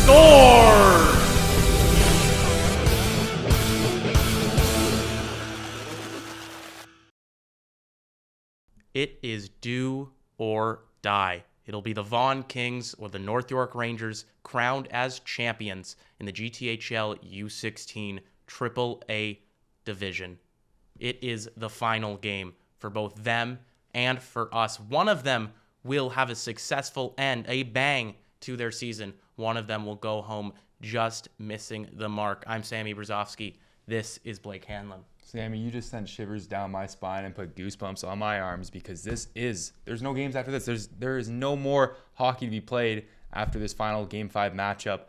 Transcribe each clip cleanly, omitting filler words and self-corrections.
scores! It is do or die. It'll be the Vaughan Kings or the North York Rangers crowned as champions in the GTHL U16 AAA division. It is the final game for both them and for us. One of them will have a successful end, a bang to their season. One of them will go home just missing the mark. I'm Sammy Brzezowski. This is Blake Hanlon. Sammy, you just sent shivers down my spine and put goosebumps on my arms because there's no games after this. There is no more hockey to be played after this final Game 5 matchup.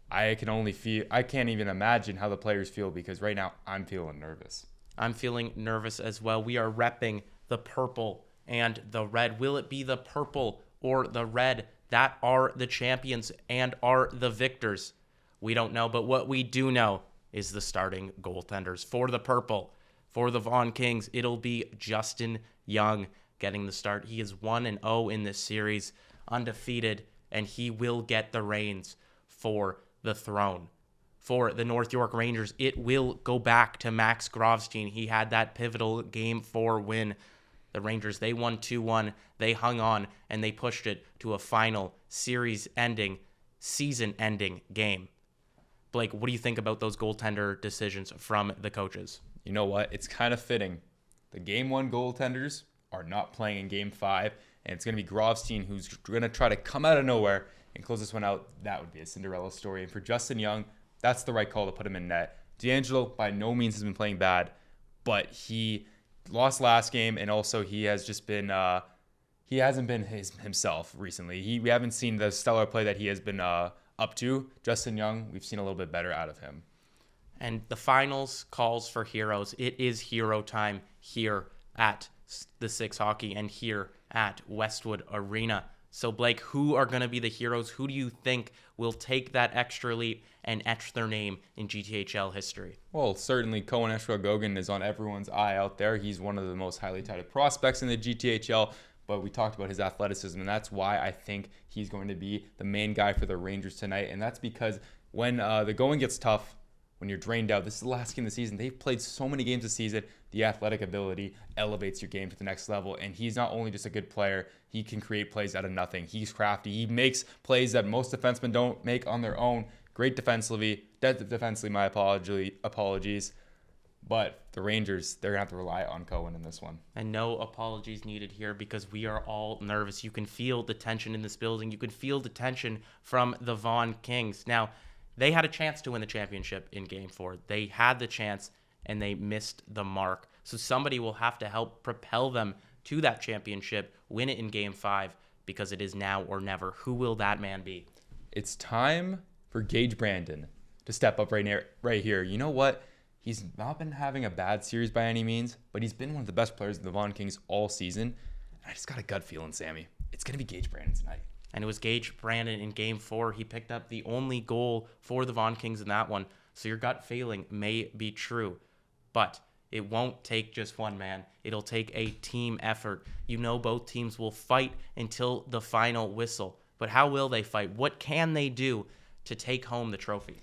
I can't even imagine how the players feel because right now I'm feeling nervous. I'm feeling nervous as well. We are repping the purple and the red. Will it be the purple or the red that are the champions and are the victors? We don't know, but what we do know is the starting goaltenders. For the purple, for the Vaughan Kings, it'll be Justin Young getting the start. He is 1-0 in this series, undefeated, and he will get the reins for the throne. For the North York Rangers, it will go back to Max Grovstein. He had that pivotal Game 4 win. The Rangers, they won 2-1. They hung on, and they pushed it to a final series-ending, season-ending game. Blake, what do you think about those goaltender decisions from the coaches? You know what? It's kind of fitting. The Game 1 goaltenders are not playing in Game 5, and it's going to be Grovstein who's going to try to come out of nowhere and close this one out. That would be a Cinderella story. And for Justin Young, that's the right call to put him in net. D'Angelo by no means has been playing bad, but he lost last game, and also he has just been he hasn't been himself recently. We haven't seen the stellar play that he has been up to. Justin Young, we've seen a little bit better out of him. And the finals calls for heroes. It is hero time here at the Six Hockey and here at Westwood Arena. So, Blake, who are going to be the heroes? Who do you think will take that extra leap and etch their name in GTHL history? Well, certainly Cohen Gogan is on everyone's eye out there. He's one of the most highly touted prospects in the GTHL. But we talked about his athleticism, and that's why I think he's going to be the main guy for the Rangers tonight. And that's because when the going gets tough, when you're drained out, this is the last game of the season. They've played so many games this season. The athletic ability elevates your game to the next level. And he's not only just a good player, he can create plays out of nothing. He's crafty. He makes plays that most defensemen don't make on their own. Great defensively. My apologies. But the Rangers, they're going to have to rely on Cohen in this one. And no apologies needed here because we are all nervous. You can feel the tension in this building. You can feel the tension from the Vaughan Kings. Now, they had a chance to win the championship in Game 4. They had the chance, and they missed the mark. So somebody will have to help propel them to that championship, win it in Game 5, because it is now or never. Who will that man be? It's time for Gage Brandon to step up right here. You know what? He's not been having a bad series by any means, but he's been one of the best players in the Vaughan Kings all season. And I just got a gut feeling, Sammy. It's going to be Gage Brandon tonight. And it was Gage Brandon in Game 4. He picked up the only goal for the Vaughan Kings in that one. So your gut feeling may be true. But it won't take just one man. It'll take a team effort. You know both teams will fight until the final whistle. But how will they fight? What can they do to take home the trophy?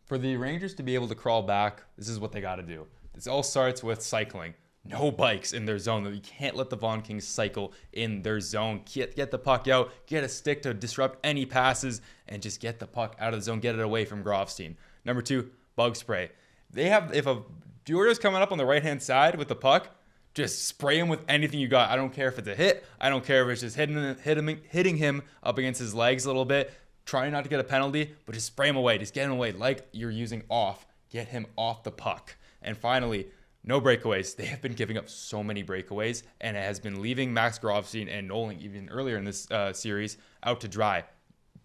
For the Rangers to be able to crawl back, this is what they got to do. This all starts with cycling. No bikes in their zone. You can't let the Vaughan Kings cycle in their zone. Get the puck out. Get a stick to disrupt any passes and just get the puck out of the zone. Get it away from Grovstein. Number 2, bug spray. If a Diorio's coming up on the right-hand side with the puck, just spray him with anything you got. I don't care if it's a hit. I don't care if it's just hitting him up against his legs a little bit. Try not to get a penalty, but just spray him away. Just get him away like you're using off. Get him off the puck. And finally, no breakaways. They have been giving up so many breakaways, and it has been leaving Max Grovstein and Nolan, even earlier in this series, out to dry.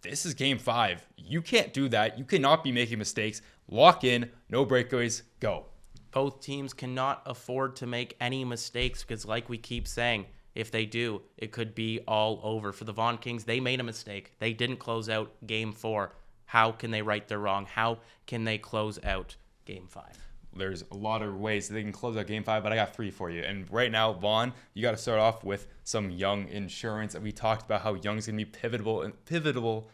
This is Game 5. You can't do that. You cannot be making mistakes. Lock in. No breakaways. Go. Both teams cannot afford to make any mistakes because, like we keep saying, if they do, it could be all over. For the Vaughan Kings, they made a mistake. They didn't close out Game 4. How can they right their wrong? How can they close out Game 5? There's a lot of ways that they can close out Game 5, but I got 3 for you. And right now, Vaughn, you got to start off with some Young insurance. And we talked about how Young's going to be pivotal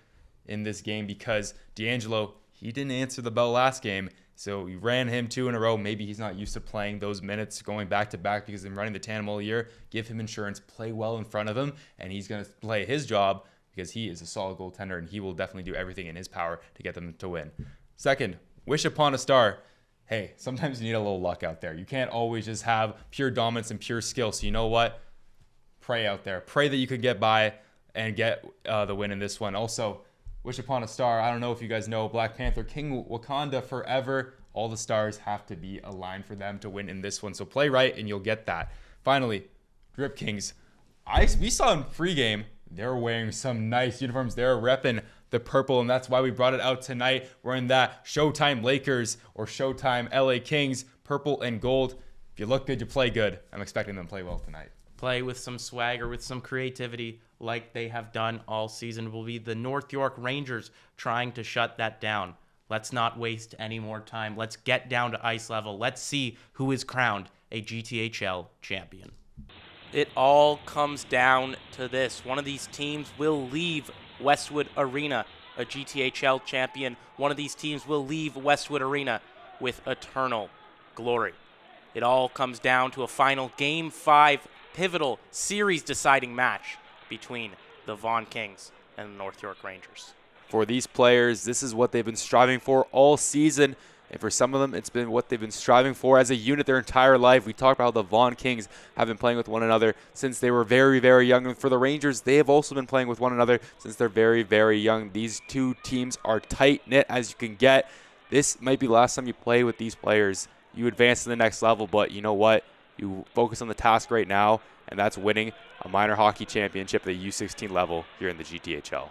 in this game because D'Angelo, he didn't answer the bell last game. So we ran him 2 in a row. Maybe he's not used to playing those minutes going back to back because he's been running the tandem all year. Give him insurance, play well in front of him, and he's going to play his job because he is a solid goaltender and he will definitely do everything in his power to get them to win. Second, wish upon a star. Hey, sometimes you need a little luck out there. You can't always just have pure dominance and pure skill. So you know what? Pray out there. Pray that you could get by and get the win in this one. Also, wish upon a star. I don't know if you guys know Black Panther, King Wakanda forever. All the stars have to be aligned for them to win in this one. So play right and you'll get that. Finally, Drip Kings. We saw in pregame, they're wearing some nice uniforms. They're repping the purple, and that's why we brought it out tonight. We're in that Showtime Lakers or Showtime LA Kings, purple and gold. If you look good, you play good. I'm expecting them to play well tonight. Play with some swagger, with some creativity like they have done all season. Will be the North York Rangers trying to shut that down. Let's not waste any more time. Let's get down to ice level. Let's see who is crowned a GTHL champion. It all comes down to this. One of these teams will leave Westwood Arena a GTHL champion. One of these teams will leave Westwood Arena with eternal glory. It all comes down to a final Game 5 pivotal series-deciding match between the Vaughan Kings and the North York Rangers. For these players, this is what they've been striving for all season. And for some of them, it's been what they've been striving for as a unit their entire life. We talked about how the Vaughan Kings have been playing with one another since they were very, very young. And for the Rangers, they have also been playing with one another since they're very, very young. These two teams are tight-knit as you can get. This might be the last time you play with these players. You advance to the next level, but you know what? You focus on the task right now, and that's winning a minor hockey championship at the U16 level here in the GTHL.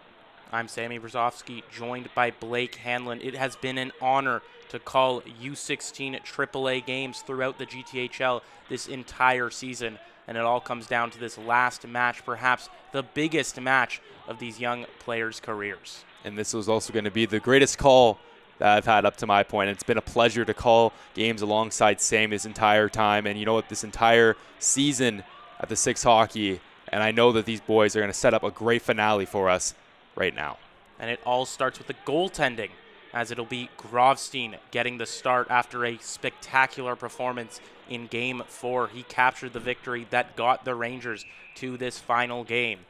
I'm Sammy Brzozowski, joined by Blake Hanlon. It has been an honor to call U16 AAA games throughout the GTHL this entire season, and it all comes down to this last match, perhaps the biggest match of these young players' careers. And this was also going to be the greatest call that I've had up to my point. It's been a pleasure to call games alongside Sam this entire time, and you know what, this entire season at the 6 hockey, and I know that these boys are going to set up a great finale for us right now. And it all starts with the goaltending, as it'll be Grovstein getting the start after a spectacular performance in Game 4. He captured the victory that got the Rangers to this final game.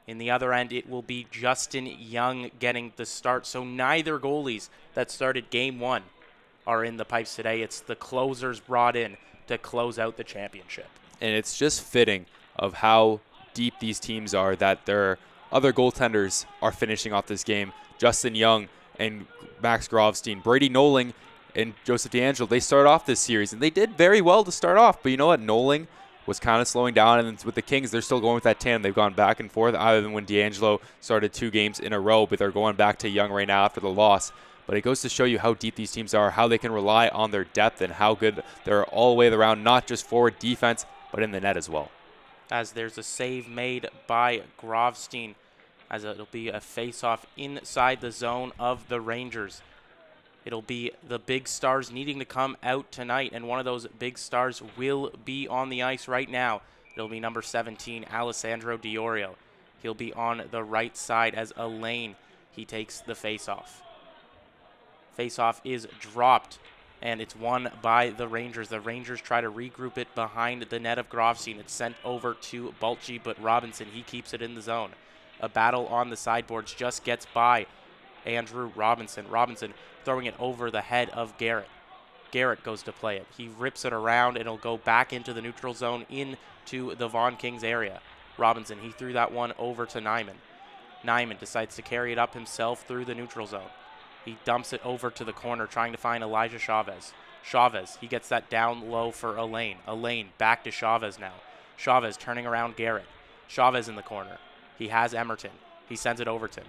In the other end, it will be Justin Young getting the start. So neither goalies that started Game 1 are in the pipes today. It's the closers brought in to close out the championship. And it's just fitting of how deep these teams are that their other goaltenders are finishing off this game. Justin Young and Max Grovstein, Brady Noling and Joseph D'Angelo, they started off this series, and they did very well to start off. But you know what? Noling was kind of slowing down, and with the Kings, they're still going with that tandem. They've gone back and forth, other than when D'Angelo started 2 games in a row, but they're going back to Young right now after the loss. But it goes to show you how deep these teams are, how they can rely on their depth, and how good they're all the way around, not just forward defense, but in the net as well. As there's a save made by Grovstein, as it'll be a face-off inside the zone of the Rangers. It'll be the big stars needing to come out tonight, and one of those big stars will be on the ice right now. It'll be number 17, Alessandro Diorio. He'll be on the right side as Elaine. He takes the face-off. Face-off is dropped, and it's won by the Rangers. The Rangers try to regroup it behind the net of Grovstein. It's sent over to Balchi, but Robinson, he keeps it in the zone. A battle on the sideboards just gets by Andrew Robinson. Robinson throwing it over the head of Garrett. Garrett goes to play it. He rips it around, and it'll go back into the neutral zone into the Vaughan Kings area. Robinson, he threw that one over to Nyman. Nyman decides to carry it up himself through the neutral zone. He dumps it over to the corner, trying to find Elijah Chavez. Chavez, he gets that down low for Elaine. Elaine back to Chavez now. Chavez turning around Garrett. Chavez in the corner. He has Emerton. He sends it over to him.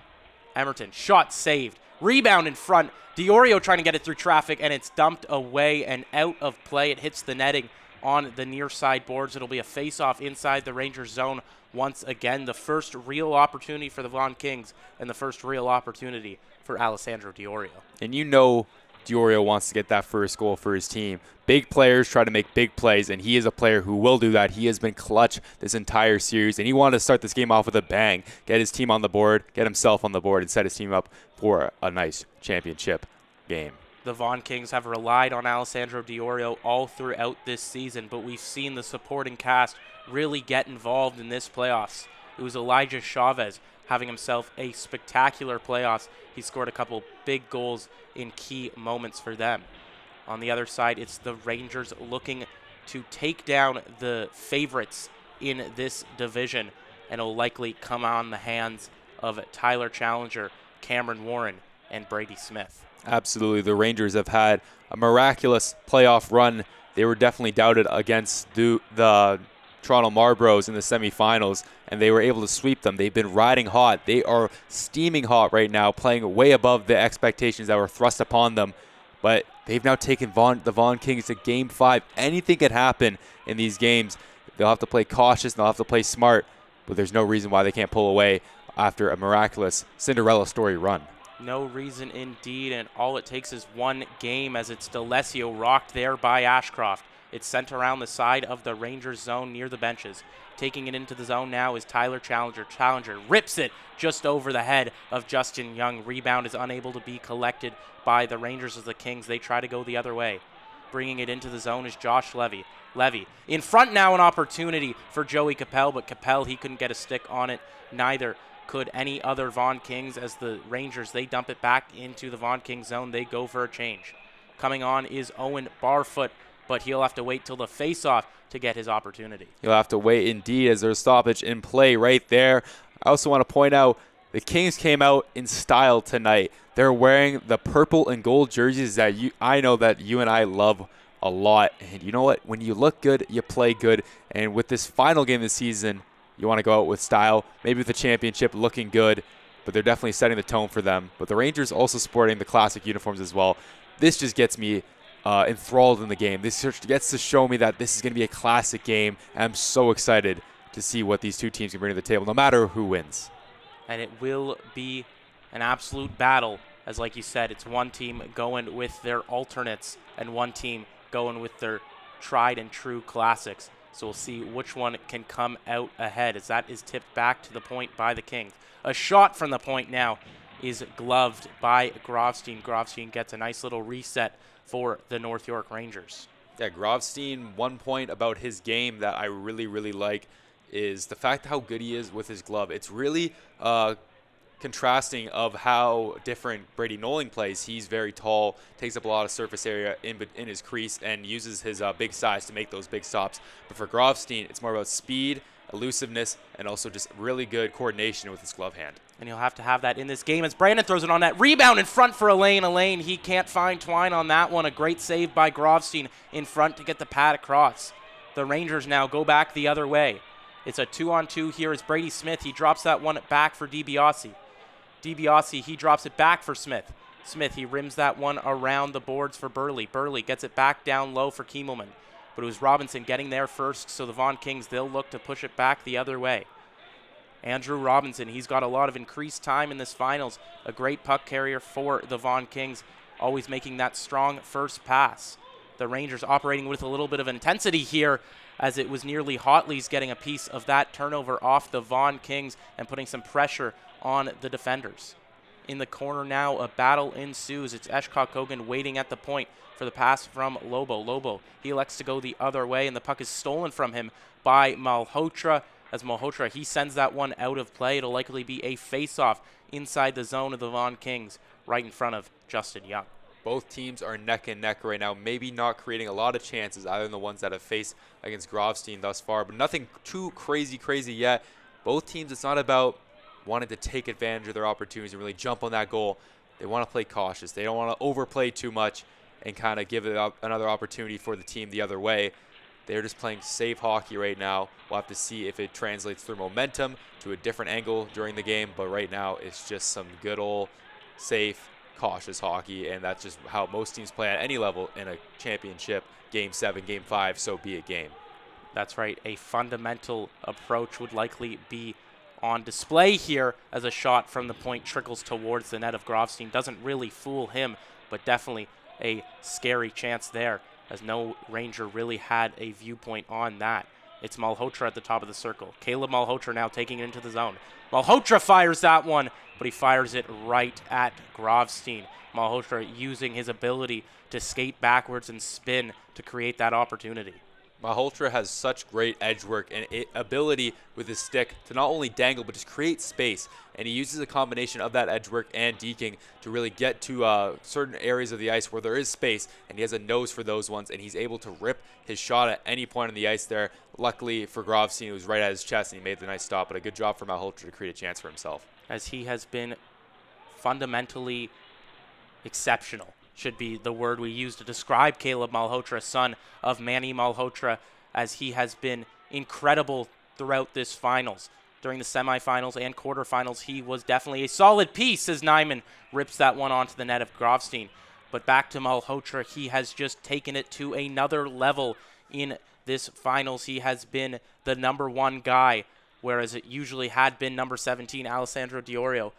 Emerton, shot saved. Rebound in front. Diorio trying to get it through traffic, and it's dumped away and out of play. It hits the netting on the near side boards. It'll be a face-off inside the Rangers zone once again. The first real opportunity for the Vaughan Kings and the first real opportunity for Alessandro Diorio. And you know Diorio wants to get that first goal for his team. Big players try to make big plays, and he is a player who will do that. He has been clutch this entire series, and he wanted to start this game off with a bang, get his team on the board, get himself on the board, and set his team up for a nice championship game. The Vaughan Kings have relied on Alessandro Diorio all throughout this season, but we've seen the supporting cast really get involved in this playoffs. It was Elijah Chavez having himself a spectacular playoffs. He scored a couple big goals in key moments for them. On the other side, it's the Rangers looking to take down the favorites in this division, and it'll likely come on the hands of Tyler Challenger, Cameron Warren, and Brady Smith. Absolutely. The Rangers have had a miraculous playoff run. They were definitely doubted against the Toronto Marlboros in the semifinals, and they were able to sweep them. They've been riding hot. They are steaming hot right now, playing way above the expectations that were thrust upon them. But they've now taken the Vaughan Kings to Game 5. Anything can happen in these games. They'll have to play cautious, and they'll have to play smart, but there's no reason why they can't pull away after a miraculous Cinderella story run. No reason indeed, and all it takes is one game as it's D'Alessio rocked there by Ashcroft. It's sent around the side of the Rangers zone near the benches. Taking it into the zone now is Tyler Challenger. Challenger rips it just over the head of Justin Young. Rebound is unable to be collected by the Rangers as the Kings. They try to go the other way. Bringing it into the zone is Josh Levy. Levy in front now, an opportunity for Joey Capel, but Capel, he couldn't get a stick on it. Neither could any other Vaughan Kings as the Rangers, they dump it back into the Vaughan Kings zone. They go for a change. Coming on is Owen Barfoot, but he'll have to wait till the face-off to get his opportunity. You'll have to wait indeed as there's stoppage in play right there. I also want to point out the Kings came out in style tonight. They're wearing the purple and gold jerseys that I know that you and I love a lot. And you know what? When you look good, you play good. And with this final game of the season, you want to go out with style, maybe with the championship looking good, but they're definitely setting the tone for them. But the Rangers also sporting the classic uniforms as well. This just gets me enthralled in the game. This gets to show me that this is going to be a classic game, and I'm so excited to see what these two teams can bring to the table, no matter who wins. And it will be an absolute battle, as like you said, it's one team going with their alternates and one team going with their tried and true classics. So we'll see which one can come out ahead as that is tipped back to the point by the Kings. A shot from the point now is gloved by Grovstein. Grovstein gets a nice little reset for the North York Rangers. Yeah, Grovstein, one point about his game that I really, really like is the fact how good he is with his glove. It's really contrasting of how different Brady Nolan plays. He's very tall, takes up a lot of surface area in his crease, and uses his big size to make those big stops. But for Grovstein, it's more about speed, elusiveness, and also just really good coordination with his glove hand. And he'll have to have that in this game as Brandon throws it on that. Rebound in front for Elaine. Elaine, he can't find Twine on that one. A great save by Grovstein in front to get the pad across. The Rangers now go back the other way. It's a 2-on-2 here as Brady Smith. He drops that one back for DiBiase. DiBiase, he drops it back for Smith. Smith, he rims that one around the boards for Burley. Burley gets it back down low for Kiemelman. But it was Robinson getting there first, so the Vaughan Kings, they'll look to push it back the other way. Andrew Robinson, he's got a lot of increased time in this finals. A great puck carrier for the Vaughan Kings, always making that strong first pass. The Rangers operating with a little bit of intensity here as it was nearly Hotley's getting a piece of that turnover off the Vaughan Kings and putting some pressure on the defenders. In the corner now, a battle ensues. It's Eshkok Kogan waiting at the point for the pass from Lobo. Lobo, he elects to go the other way, and the puck is stolen from him by Malhotra. As Malhotra, he sends that one out of play. It'll likely be a face-off inside the zone of the Vaughan Kings, right in front of Justin Young. Both teams are neck and neck right now, maybe not creating a lot of chances, other than the ones that have faced against Grovstein thus far, but nothing too crazy yet. Both teams, it's not about wanting to take advantage of their opportunities and really jump on that goal. They want to play cautious. They don't want to overplay too much and kind of give it another opportunity for the team the other way. They're just playing safe hockey right now. We'll have to see if it translates through momentum to a different angle during the game, but right now it's just some good old safe, cautious hockey, and that's just how most teams play at any level in a championship. Game 7, Game 5, so be it game. That's right. A fundamental approach would likely be on display here as a shot from the point trickles towards the net of Grovstein. Doesn't really fool him, but definitely a scary chance there, as no Ranger really had a viewpoint on that. It's Malhotra at the top of the circle. Caleb Malhotra now taking it into the zone. Malhotra fires that one, but he fires it right at Grovstein. Malhotra using his ability to skate backwards and spin to create that opportunity. Malhotra has such great edge work and ability with his stick to not only dangle but just create space, and he uses a combination of that edge work and deking to really get to certain areas of the ice where there is space, and he has a nose for those ones, and he's able to rip his shot at any point on the ice there. Luckily for Grovstein, it was right at his chest and he made the nice stop, but a good job for Malhotra to create a chance for himself. As he has been fundamentally exceptional, should be the word we use to describe Caleb Malhotra, son of Manny Malhotra, as he has been incredible throughout this finals. During the semifinals and quarterfinals, he was definitely a solid piece as Nyman rips that one onto the net of Grovstein. But back to Malhotra, he has just taken it to another level in this finals. He has been the number one guy, whereas it usually had been number 17, Alessandro Diorio.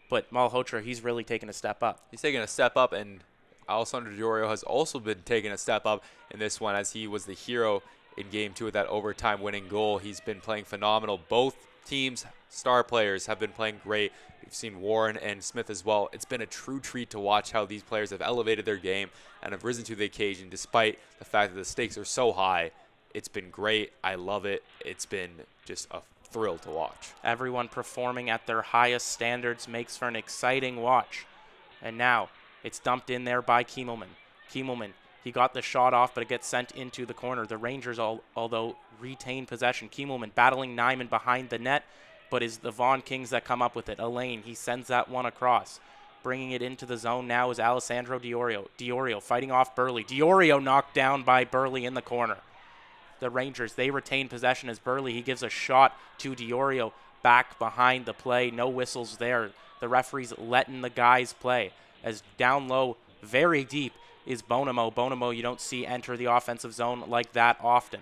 But Malhotra, he's really taken a step up. He's taken a step up, and Alessandro Diorio has also been taking a step up in this one, as he was the hero in Game 2 with that overtime winning goal. He's been playing phenomenal. Both teams' star players have been playing great. We've seen Warren and Smith as well. It's been a true treat to watch how these players have elevated their game and have risen to the occasion despite the fact that the stakes are so high. It's been great. I love it. It's been just a thrill to watch. Everyone performing at their highest standards makes for an exciting watch. And now it's dumped in there by Kiemelman. Kiemelman, he got the shot off, but it gets sent into the corner. The Rangers, although retain possession. Kiemelman battling Nyman behind the net, but is the Vaughan Kings that come up with it. Elaine, he sends that one across. Bringing it into the zone now is Alessandro Diorio. Diorio fighting off Burley. Diorio knocked down by Burley in the corner. The Rangers, they retain possession as Burley, he gives a shot to Diorio back behind the play. No whistles there. The referee's letting the guys play. As down low, very deep, is Bonamo. Bonamo you don't see enter the offensive zone like that often.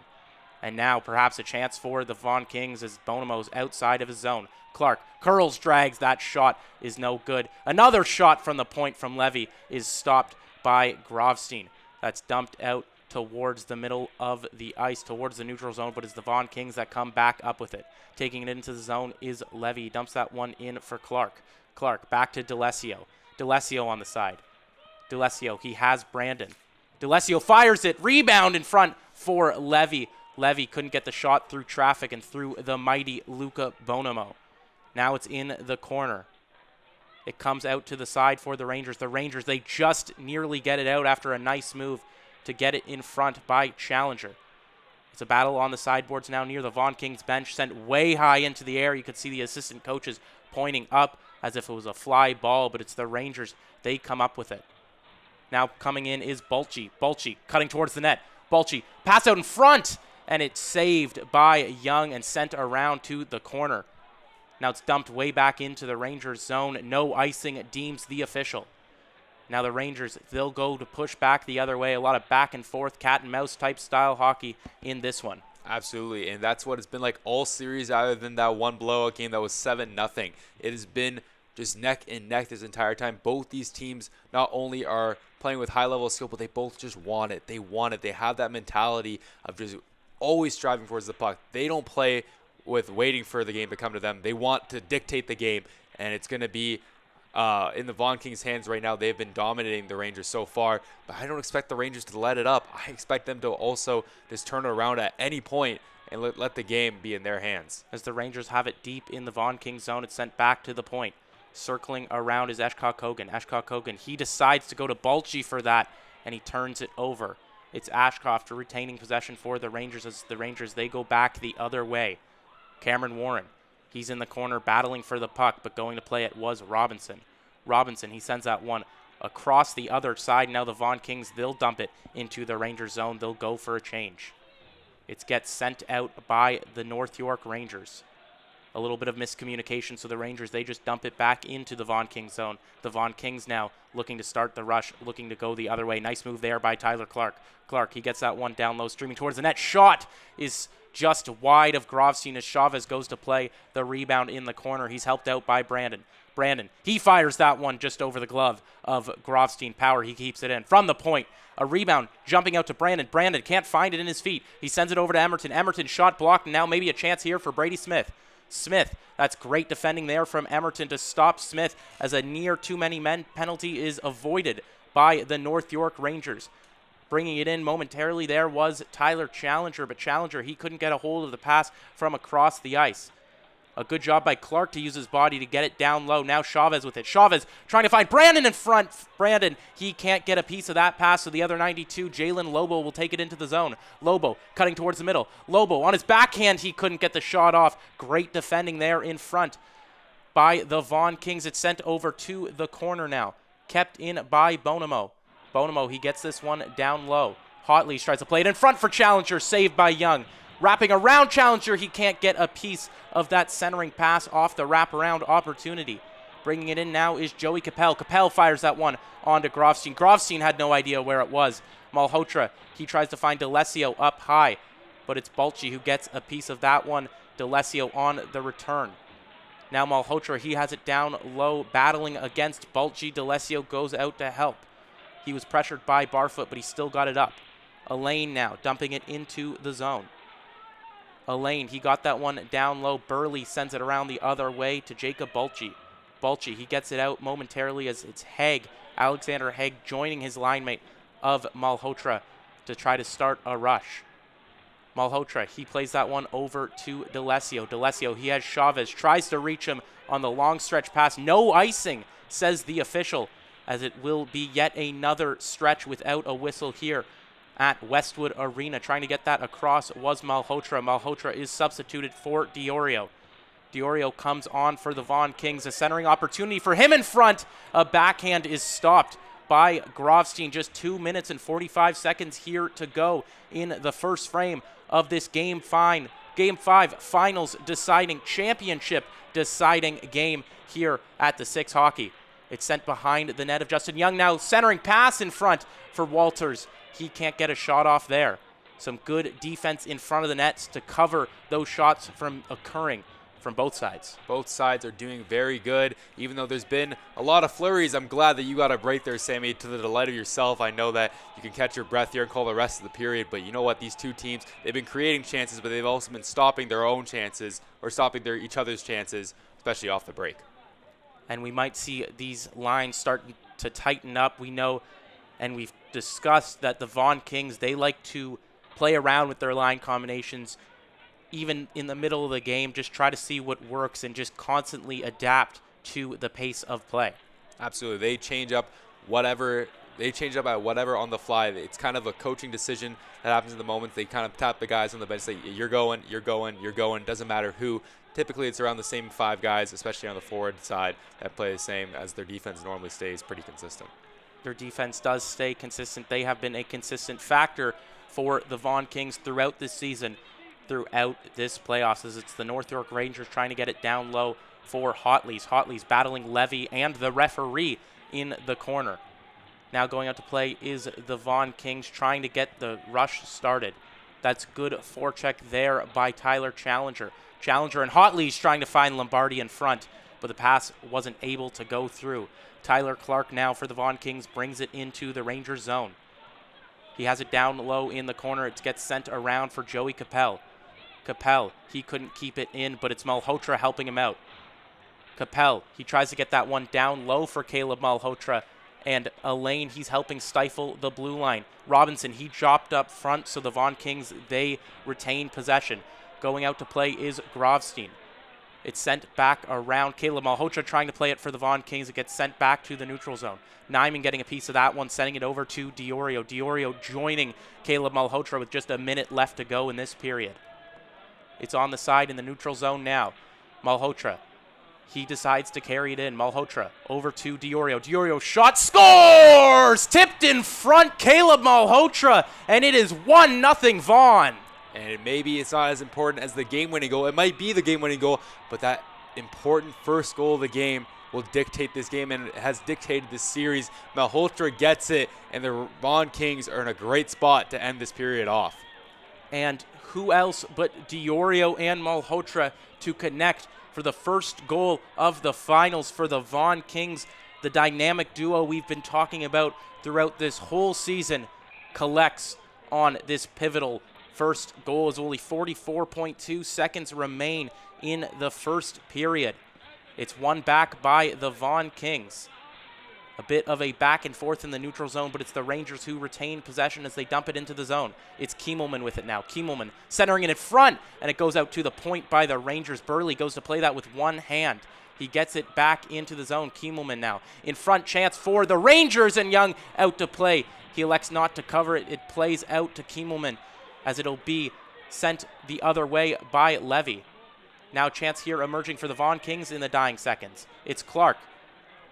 And now perhaps a chance for the Vaughan Kings as Bonamo's outside of his zone. Clark curls, drags, that shot is no good. Another shot from the point from Levy is stopped by Grovstein. That's dumped out towards the middle of the ice, towards the neutral zone, but it's the Vaughan Kings that come back up with it. Taking it into the zone is Levy. He dumps that one in for Clark. Clark back to D'Alessio. D'Alessio on the side. D'Alessio, he has Brandon. D'Alessio fires it. Rebound in front for Levy. Levy couldn't get the shot through traffic and through the mighty Luca Bonamo. Now it's in the corner. It comes out to the side for the Rangers. The Rangers, they just nearly get it out after a nice move to get it in front by Challenger. It's a battle on the sideboards now near the Vaughan Kings bench, sent way high into the air. You could see the assistant coaches pointing up as if it was a fly ball, but it's the Rangers. They come up with it. Now coming in is Bulchi. Bulchi cutting towards the net. Bulchi pass out in front, and it's saved by Young and sent around to the corner. Now it's dumped way back into the Rangers zone. No icing deems the official. Now the Rangers, they'll go to push back the other way. A lot of back and forth, cat and mouse type style hockey in this one. Absolutely, and that's what it's been like all series, other than that one blowout game that was 7-0. It has been just neck and neck this entire time. Both these teams not only are playing with high level of skill, but they both just want it. They want it. They have that mentality of just always striving towards the puck. They don't play with waiting for the game to come to them. They want to dictate the game, and it's going to be in the Vaughan Kings' hands right now. They've been dominating the Rangers so far, but I don't expect the Rangers to let it up. I expect them to also just turn it around at any point and let the game be in their hands. As the Rangers have it deep in the Vaughan Kings zone, it's sent back to the point. Circling around is Eshkak Hogan. Eshkak Hogan, he decides to go to Bulchi for that, and he turns it over. It's Ashcroft retaining possession for the Rangers as the Rangers, they go back the other way. Cameron Warren, he's in the corner battling for the puck, but going to play it was Robinson. Robinson, he sends that one across the other side. Now the Vaughan Kings, they'll dump it into the Rangers zone. They'll go for a change. It gets sent out by the North York Rangers. A little bit of miscommunication, so the Rangers, they just dump it back into the Vaughan Kings zone. The Vaughan Kings now looking to start the rush, looking to go the other way. Nice move there by Tyler Clark. Clark, he gets that one down low, streaming towards the net. Shot is just wide of Grovstein as Chavez goes to play the rebound in the corner. He's helped out by Brandon. Brandon, he fires that one just over the glove of Grofstein. Power, he keeps it in. From the point, a rebound, jumping out to Brandon. Brandon can't find it in his feet. He sends it over to Emerton. Emerton shot blocked, and now maybe a chance here for Brady Smith. Smith, that's great defending there from Emerton to stop Smith as a near too many men penalty is avoided by the North York Rangers. Bringing it in momentarily there was Tyler Challenger, but Challenger, he couldn't get a hold of the pass from across the ice. A good job by Clark to use his body to get it down low. Now Chavez with it. Chavez trying to find Brandon in front. Brandon, he can't get a piece of that pass, so the other 92, Jalen Lobo, will take it into the zone. Lobo cutting towards the middle. Lobo on his backhand, he couldn't get the shot off. Great defending there in front by the Vaughan Kings. It's sent over to the corner now. Kept in by Bonamo. Bonamo, he gets this one down low. Hotley tries to play it in front for Challenger, saved by Young. Wrapping around Challenger, he can't get a piece of that centering pass off the wraparound opportunity. Bringing it in now is Joey Capel. Capel fires that one onto Grofstein. Grofstein had no idea where it was. Malhotra, he tries to find D'Alessio up high, but it's Balchi who gets a piece of that one. D'Alessio on the return. Now Malhotra, he has it down low, battling against Balchi. D'Alessio goes out to help. He was pressured by Barfoot, but he still got it up. Elaine now dumping it into the zone. Elaine, he got that one down low. Burley sends it around the other way to Jacob Balchi. Balchi, he gets it out momentarily as it's Haig, Alexander Haig, joining his line mate of Malhotra to try to start a rush. Malhotra, he plays that one over to D'Alessio. D'Alessio, he has Chavez, tries to reach him on the long stretch pass. No icing, says the official, as it will be yet another stretch without a whistle here at Westwood Arena. Trying to get that across was Malhotra. Malhotra is substituted for Diorio. Diorio comes on for the Vaughan Kings. A centering opportunity for him in front. A backhand is stopped by Grofstein. Just 2 minutes and 45 seconds here to go in the first frame of this Game 5 finals deciding, championship deciding game here at the Six Hockey. It's sent behind the net of Justin Young. Now centering pass in front for Walters. He can't get a shot off there. Some good defense in front of the nets to cover those shots from occurring from both sides. Both sides are doing very good. Even though there's been a lot of flurries, I'm glad that you got a break there, Sammy, to the delight of yourself. I know that you can catch your breath here and call the rest of the period, but you know what? These two teams, they've been creating chances, but they've also been stopping their own chances or stopping each other's chances, especially off the break. And we might see these lines start to tighten up. We know, and we've discussed, that the Vaughan Kings, they like to play around with their line combinations even in the middle of the game, just try to see what works and just constantly adapt to the pace of play. Absolutely. They change up whatever on the fly. It's kind of a coaching decision that happens in the moment. They kind of tap the guys on the bench, say, you're going. Doesn't matter who. Typically, it's around the same 5 guys, especially on the forward side, that play the same, as their defense normally stays pretty consistent. Their defense does stay consistent. They have been a consistent factor for the Vaughan Kings throughout this season, throughout this playoffs, as it's the North York Rangers trying to get it down low for Hotley's. Hotley's battling Levy and the referee in the corner. Now going out to play is the Vaughan Kings, trying to get the rush started. That's good forecheck there by Tyler Challenger. Challenger and Hotley's trying to find Lombardi in front, but the pass wasn't able to go through. Tyler Clark now for the Vaughan Kings brings it into the Rangers zone. He has it down low in the corner. It gets sent around for Joey Capel. Capel, he couldn't keep it in, but it's Malhotra helping him out. Capel, he tries to get that one down low for Caleb Malhotra, and Elaine, he's helping stifle the blue line. Robinson, he dropped up front, so the Vaughan Kings, they retain possession. Going out to play is Grofstein. It's sent back around. Caleb Malhotra trying to play it for the Vaughan Kings. It gets sent back to the neutral zone. Nyman getting a piece of that one, sending it over to Diorio. Diorio joining Caleb Malhotra with just a minute left to go in this period. It's on the side in the neutral zone now. Malhotra, he decides to carry it in. Malhotra over to Diorio. Diorio shot, scores! Tipped in front, Caleb Malhotra, and it is 1-0 Vaughn. And maybe it's not as important as the game-winning goal. It might be the game-winning goal, but that important first goal of the game will dictate this game, and it has dictated this series. Malhotra gets it, and the Vaughan Kings are in a great spot to end this period off. And who else but Diorio and Malhotra to connect for the first goal of the finals for the Vaughan Kings. The dynamic duo we've been talking about throughout this whole season collects on this pivotal first goal as only 44.2 seconds remain in the first period. It's won back by the Vaughan Kings. A bit of a back and forth in the neutral zone, but it's the Rangers who retain possession as they dump it into the zone. It's Kiemelman with it now. Kiemelman centering it in front, and it goes out to the point by the Rangers. Burley goes to play that with one hand. He gets it back into the zone. Kiemelman now in front, chance for the Rangers, and Young out to play. He elects not to cover it. It plays out to Kiemelman as it'll be sent the other way by Levy. Now chance here emerging for the Vaughan Kings in the dying seconds. It's Clark.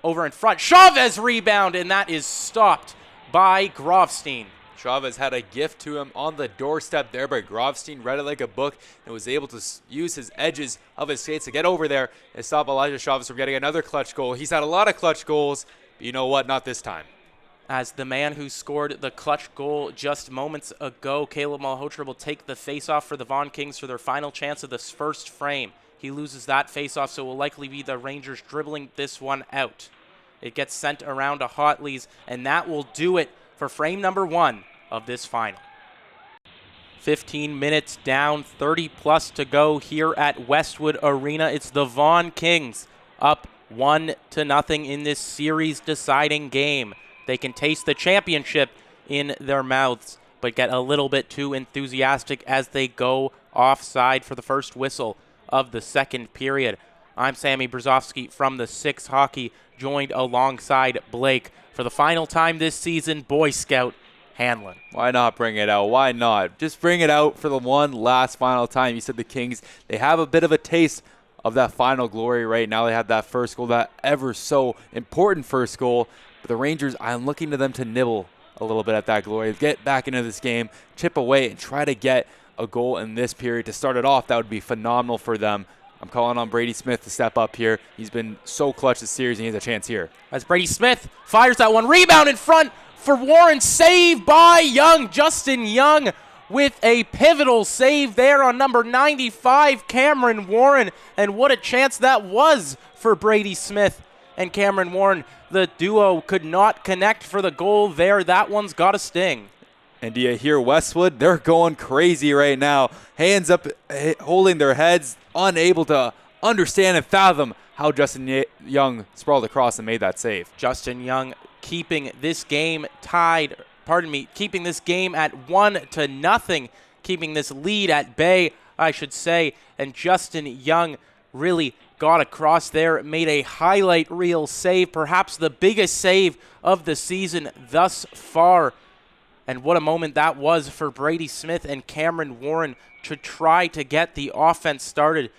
Over in front, Chavez rebound, and that is stopped by Grofstein. Chavez had a gift to him on the doorstep there, but Grofstein read it like a book and was able to use his edges of his skates to get over there and stop Elijah Chavez from getting another clutch goal. He's had a lot of clutch goals, but you know what? Not this time. As the man who scored the clutch goal just moments ago, Caleb Malhotra will take the faceoff for the Vaughan Kings for their final chance of this first frame. He loses that faceoff, so it will likely be the Rangers dribbling this one out. It gets sent around to Hotleys, and that will do it for frame number 1 of this final. 15 minutes down, 30 plus to go here at Westwood Arena. It's the Vaughan Kings up 1-0 in this series deciding game. They can taste the championship in their mouths, but get a little bit too enthusiastic as they go offside for the first whistle of the second period. I'm Sammy Brzozowski from the 6 Hockey, joined alongside Blake for the final time this season, Boy Scout Hanlon. Why not bring it out? Why not? Just bring it out for the one last final time. You said the Kings, they have a bit of a taste of that final glory right now. They have that first goal, that ever so important first goal. But the Rangers, I'm looking to them to nibble a little bit at that glory, get back into this game, chip away, and try to get a goal in this period to start it off. That would be phenomenal for them. I'm calling on Brady Smith to step up here. He's been so clutch this series, and he has a chance here. As Brady Smith fires that one, rebound in front for Warren, save by Young. Justin Young with a pivotal save there on number 95, Cameron Warren. And what a chance that was for Brady Smith and Cameron Warren. The duo could not connect for the goal there. That one's got a sting. And do you hear Westwood? They're going crazy right now. Hands up, holding their heads, unable to understand and fathom how Justin Young sprawled across and made that save. Justin Young keeping this game keeping this game at 1-0, keeping this lead at bay, I should say. And Justin Young really got across there, made a highlight reel save, perhaps the biggest save of the season thus far. And what a moment that was for Brady Smith and Cameron Warren to try to get the offense started.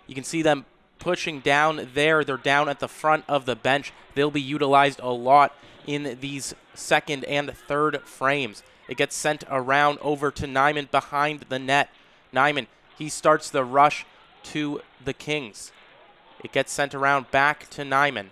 You can see them pushing down there. They're down at the front of the bench. They'll be utilized a lot in these second and third frames. It gets sent around over to Nyman behind the net. Nyman, he starts the rush to the Kings. It gets sent around back to Nyman.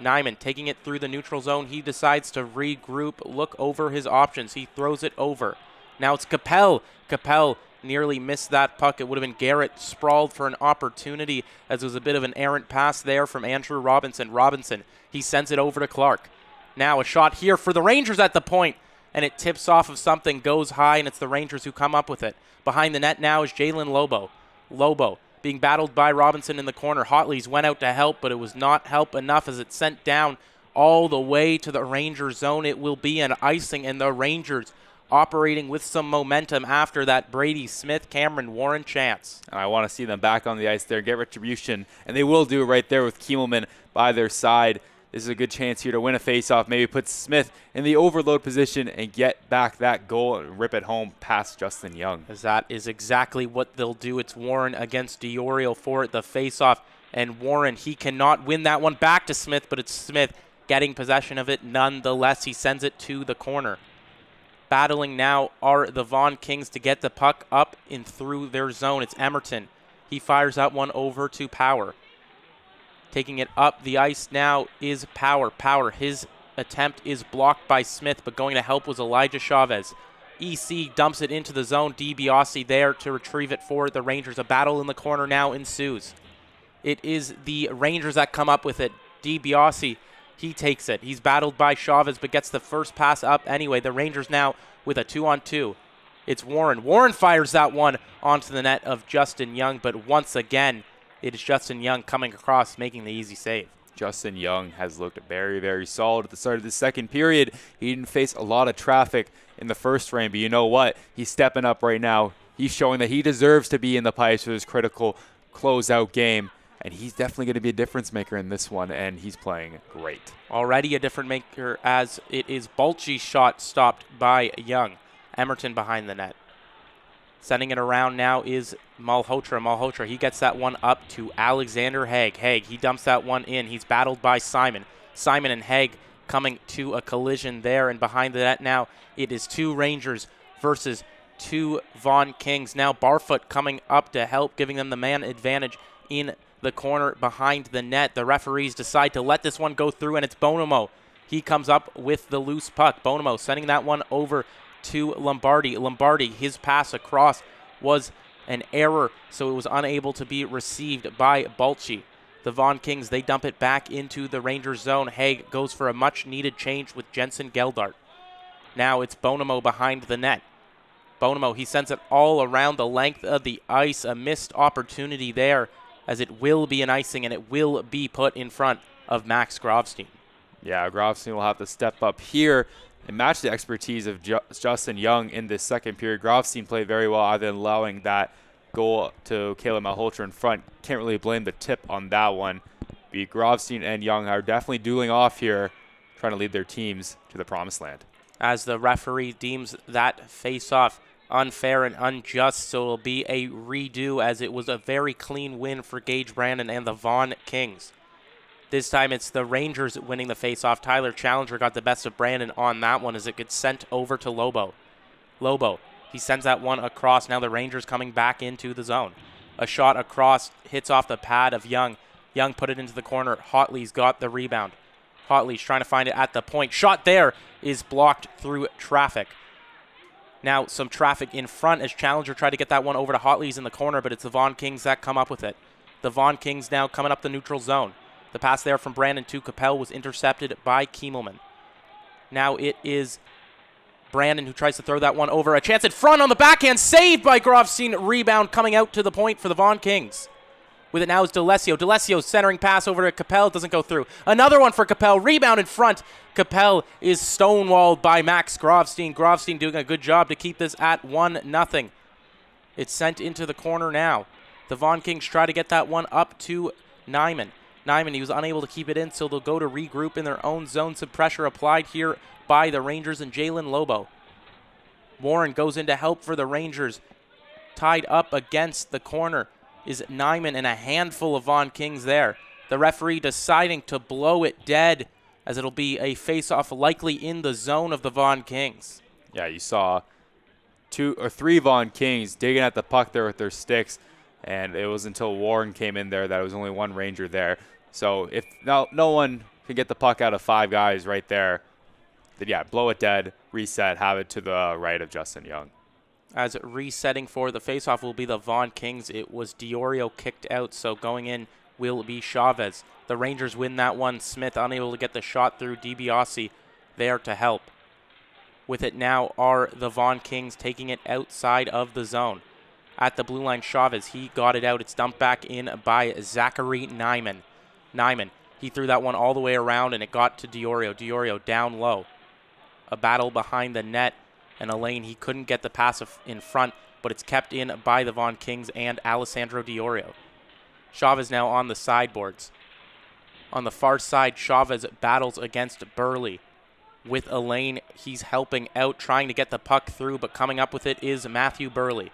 Nyman taking it through the neutral zone. He decides to regroup, look over his options. He throws it over. Now it's Capel. Capel nearly missed that puck. It would have been Garrett sprawled for an opportunity, as it was a bit of an errant pass there from Andrew Robinson. Robinson, he sends it over to Clark. Now a shot here for the Rangers at the point, and it tips off of something, goes high, and it's the Rangers who come up with it. Behind the net now is Jalen Lobo. Lobo being battled by Robinson in the corner. Hotleys went out to help, but it was not help enough as it sent down all the way to the Rangers zone. It will be an icing, and the Rangers operating with some momentum after that Brady Smith, Cameron Warren chance. And I want to see them back on the ice there, get retribution, and they will do it right there with Kiemelman by their side. This is a good chance here to win a faceoff, maybe put Smith in the overload position and get back that goal and rip it home past Justin Young. As that is exactly what they'll do. It's Warren against Diorio for it, the faceoff. And Warren, he cannot win that one back to Smith, but it's Smith getting possession of it nonetheless. He sends it to the corner. Battling now are the Vaughan Kings to get the puck up and through their zone. It's Emerton. He fires that one over to Power. Taking it up the ice now is Power. Power, his attempt is blocked by Smith, but going to help was Elijah Chavez. EC dumps it into the zone. DiBiase there to retrieve it for the Rangers. A battle in the corner now ensues. It is the Rangers that come up with it. DiBiase, he takes it. He's battled by Chavez, but gets the first pass up anyway. The Rangers now with a 2-on-2. It's Warren. Warren fires that one onto the net of Justin Young, but once again, it is Justin Young coming across, making the easy save. Justin Young has looked very, very solid at the start of the second period. He didn't face a lot of traffic in the first frame, but you know what? He's stepping up right now. He's showing that he deserves to be in the pipes for this critical closeout game, and he's definitely going to be a difference maker in this one, and he's playing great. Already a difference maker as it is Balchi's shot stopped by Young. Emerton behind the net. Sending it around now is Malhotra. Malhotra, he gets that one up to Alexander Haig. Haig, he dumps that one in. He's battled by Simon. Simon and Haig coming to a collision there, and behind the net now it is 2 Rangers versus 2 Vaughan Kings. Now Barfoot coming up to help, giving them the man advantage in the corner behind the net. The referees decide to let this one go through, and it's Bonomo. He comes up with the loose puck. Bonomo sending that one over to Lombardi. Lombardi, his pass across was an error, so it was unable to be received by Balchi. The Vaughan Kings, they dump it back into the Rangers zone. Haig goes for a much-needed change with Jensen Geldart. Now it's Bonomo behind the net. Bonomo, he sends it all around the length of the ice. A missed opportunity there, as it will be an icing, and it will be put in front of Max Grovstein. Yeah, Grovstein will have to step up here and match the expertise of Justin Young in this second period. Grovstein played very well, other than allowing that goal to Caleb Malhotra in front. Can't really blame the tip on that one. But Grovstein and Young are definitely dueling off here, trying to lead their teams to the promised land. As the referee deems that face-off unfair and unjust, so it'll be a redo, as it was a very clean win for Gage Brandon and the Vaughan Kings. This time it's the Rangers winning the face-off. Tyler Challenger got the best of Brandon on that one as it gets sent over to Lobo. Lobo, he sends that one across. Now the Rangers coming back into the zone. A shot across, hits off the pad of Young. Young put it into the corner. Hotley's got the rebound. Hotley's trying to find it at the point. Shot there is blocked through traffic. Now some traffic in front as Challenger tried to get that one over to Hotley's in the corner, but it's the Vaughan Kings that come up with it. The Vaughan Kings now coming up the neutral zone. The pass there from Brandon to Capel was intercepted by Kiemelman. Now it is Brandon who tries to throw that one over. A chance in front on the backhand, saved by Grovstein. Rebound coming out to the point for the Vaughan Kings. With it now is D'Alessio. D'Alessio's centering pass over to Capel. Doesn't go through. Another one for Capel. Rebound in front. Capel is stonewalled by Max Grovstein. Grovstein doing a good job to keep this at 1-0. It's sent into the corner now. The Vaughan Kings try to get that one up to Nyman. Nyman, he was unable to keep it in, so they'll go to regroup in their own zone. Some pressure applied here by the Rangers and Jalen Lobo. Warren goes in to help for the Rangers. Tied up against the corner is Nyman and a handful of Vaughan Kings there. The referee deciding to blow it dead, as it'll be a face-off likely in the zone of the Vaughan Kings. Yeah, you saw 2 or 3 Vaughan Kings digging at the puck there with their sticks, and it was until Warren came in there that it was only 1 Ranger there. So if no one can get the puck out of 5 guys right there, then yeah, blow it dead, reset, have it to the right of Justin Young. As resetting for the faceoff will be the Vaughan Kings. It was Diorio kicked out, so going in will be Chavez. The Rangers win that one. Smith unable to get the shot through. DiBiase there to help. With it now are the Vaughan Kings taking it outside of the zone. At the blue line, Chavez, he got it out. It's dumped back in by Zachary Nyman. Nyman, he threw that one all the way around, and it got to Diorio. Diorio down low. A battle behind the net, and Elaine, he couldn't get the pass in front, but it's kept in by the Vaughan Kings and Alessandro Diorio. Chavez now on the sideboards. On the far side, Chavez battles against Burley. With Elaine, he's helping out, trying to get the puck through, but coming up with it is Matthew Burley.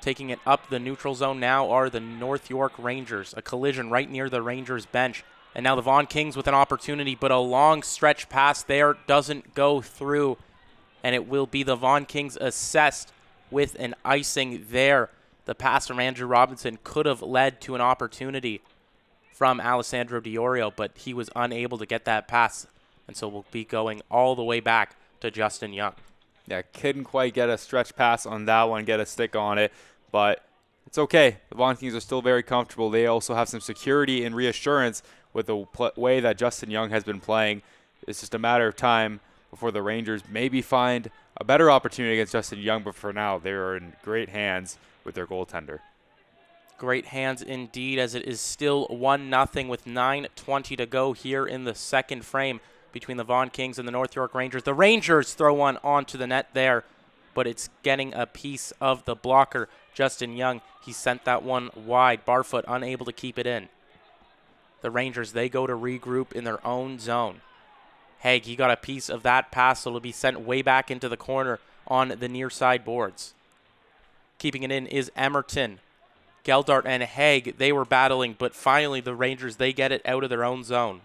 Taking it up the neutral zone now are the North York Rangers. A collision right near the Rangers bench. And now the Vaughan Kings with an opportunity, but a long stretch pass there doesn't go through. And it will be the Vaughan Kings assessed with an icing there. The pass from Andrew Robinson could have led to an opportunity from Alessandro Diorio, but he was unable to get that pass. And so we'll be going all the way back to Justin Young. Yeah, couldn't quite get a stretch pass on that one, get a stick on it, but it's okay. The Vaughan Kings are still very comfortable. They also have some security and reassurance with the way that Justin Young has been playing. It's just a matter of time before the Rangers maybe find a better opportunity against Justin Young, but for now, they are in great hands with their goaltender. Great hands indeed, as it is still 1-0 with 9:20 to go here in the second frame between the Vaughan Kings and the North York Rangers. The Rangers throw one onto the net there, but it's getting a piece of the blocker. Justin Young, he sent that one wide. Barfoot unable to keep it in. The Rangers, they go to regroup in their own zone. Haig, he got a piece of that pass, so it'll be sent way back into the corner on the near side boards. Keeping it in is Emerton. Geldart and Haig, they were battling, but finally the Rangers, they get it out of their own zone.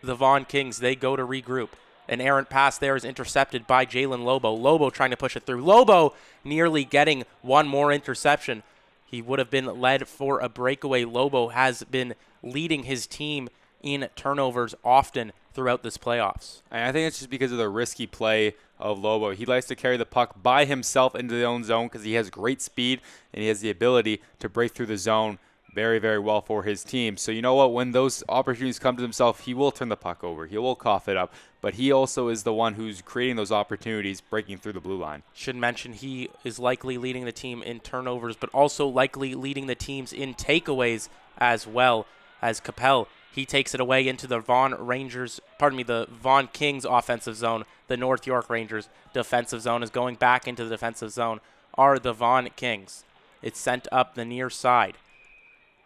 The Vaughan Kings, they go to regroup. An errant pass there is intercepted by Jalen Lobo. Lobo trying to push it through. Lobo nearly getting one more interception. He would have been led for a breakaway. Lobo has been leading his team in turnovers often throughout this playoffs. And I think it's just because of the risky play of Lobo. He likes to carry the puck by himself into the own zone because he has great speed and he has the ability to break through the zone very, very well for his team. So you know what? When those opportunities come to himself, he will turn the puck over. He will cough it up. But he also is the one who's creating those opportunities, breaking through the blue line. Should mention he is likely leading the team in turnovers, but also likely leading the teams in takeaways as well as Capel. He takes it away into the the Vaughan Kings offensive zone. The North York Rangers defensive zone is going back into the defensive zone are the Vaughan Kings. It's sent up the near side.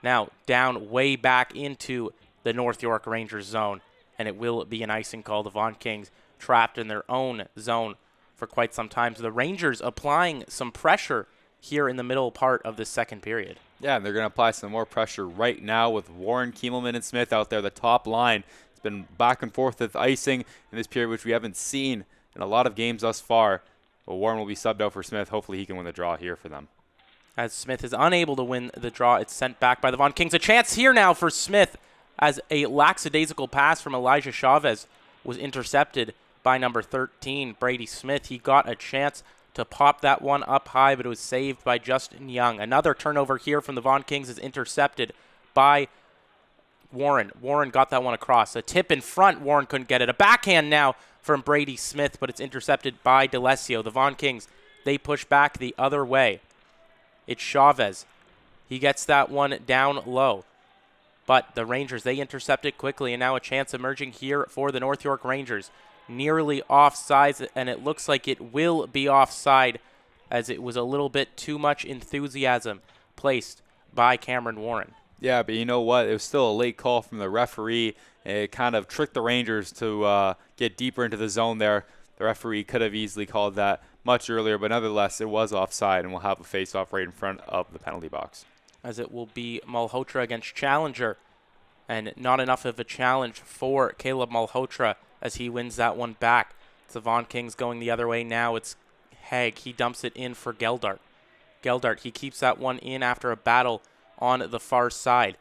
Now down way back into the North York Rangers zone, and it will be an icing call. The Vaughan Kings trapped in their own zone for quite some time. So the Rangers applying some pressure here in the middle part of the second period. Yeah, and they're going to apply some more pressure right now with Warren, Kiemelman, and Smith out there. The top line has been back and forth with icing in this period, which we haven't seen in a lot of games thus far. But Warren will be subbed out for Smith. Hopefully he can win the draw here for them. As Smith is unable to win the draw, it's sent back by the Vaughan Kings. A chance here now for Smith as a lackadaisical pass from Elijah Chavez was intercepted by number 13, Brady Smith. He got a chance to pop that one up high, but it was saved by Justin Young. Another turnover here from the Vaughan Kings is intercepted by Warren. Warren got that one across. A tip in front, Warren couldn't get it. A backhand now from Brady Smith, but it's intercepted by DeLessio. The Vaughan Kings, they push back the other way. It's Chavez. He gets that one down low. But the Rangers, they intercept it quickly, and now a chance emerging here for the North York Rangers. Nearly offside, and it looks like it will be offside as it was a little bit too much enthusiasm placed by Cameron Warren. Yeah, but you know what? It was still a late call from the referee. It kind of tricked the Rangers to get deeper into the zone there. The referee could have easily called that much earlier, but nonetheless, it was offside, and we'll have a face-off right in front of the penalty box. As it will be Malhotra against Challenger, and not enough of a challenge for Caleb Malhotra as he wins that one back. It's the Vaughan Kings going the other way now. It's Haig. He dumps it in for Geldart. Geldart, he keeps that one in after a battle on the far side.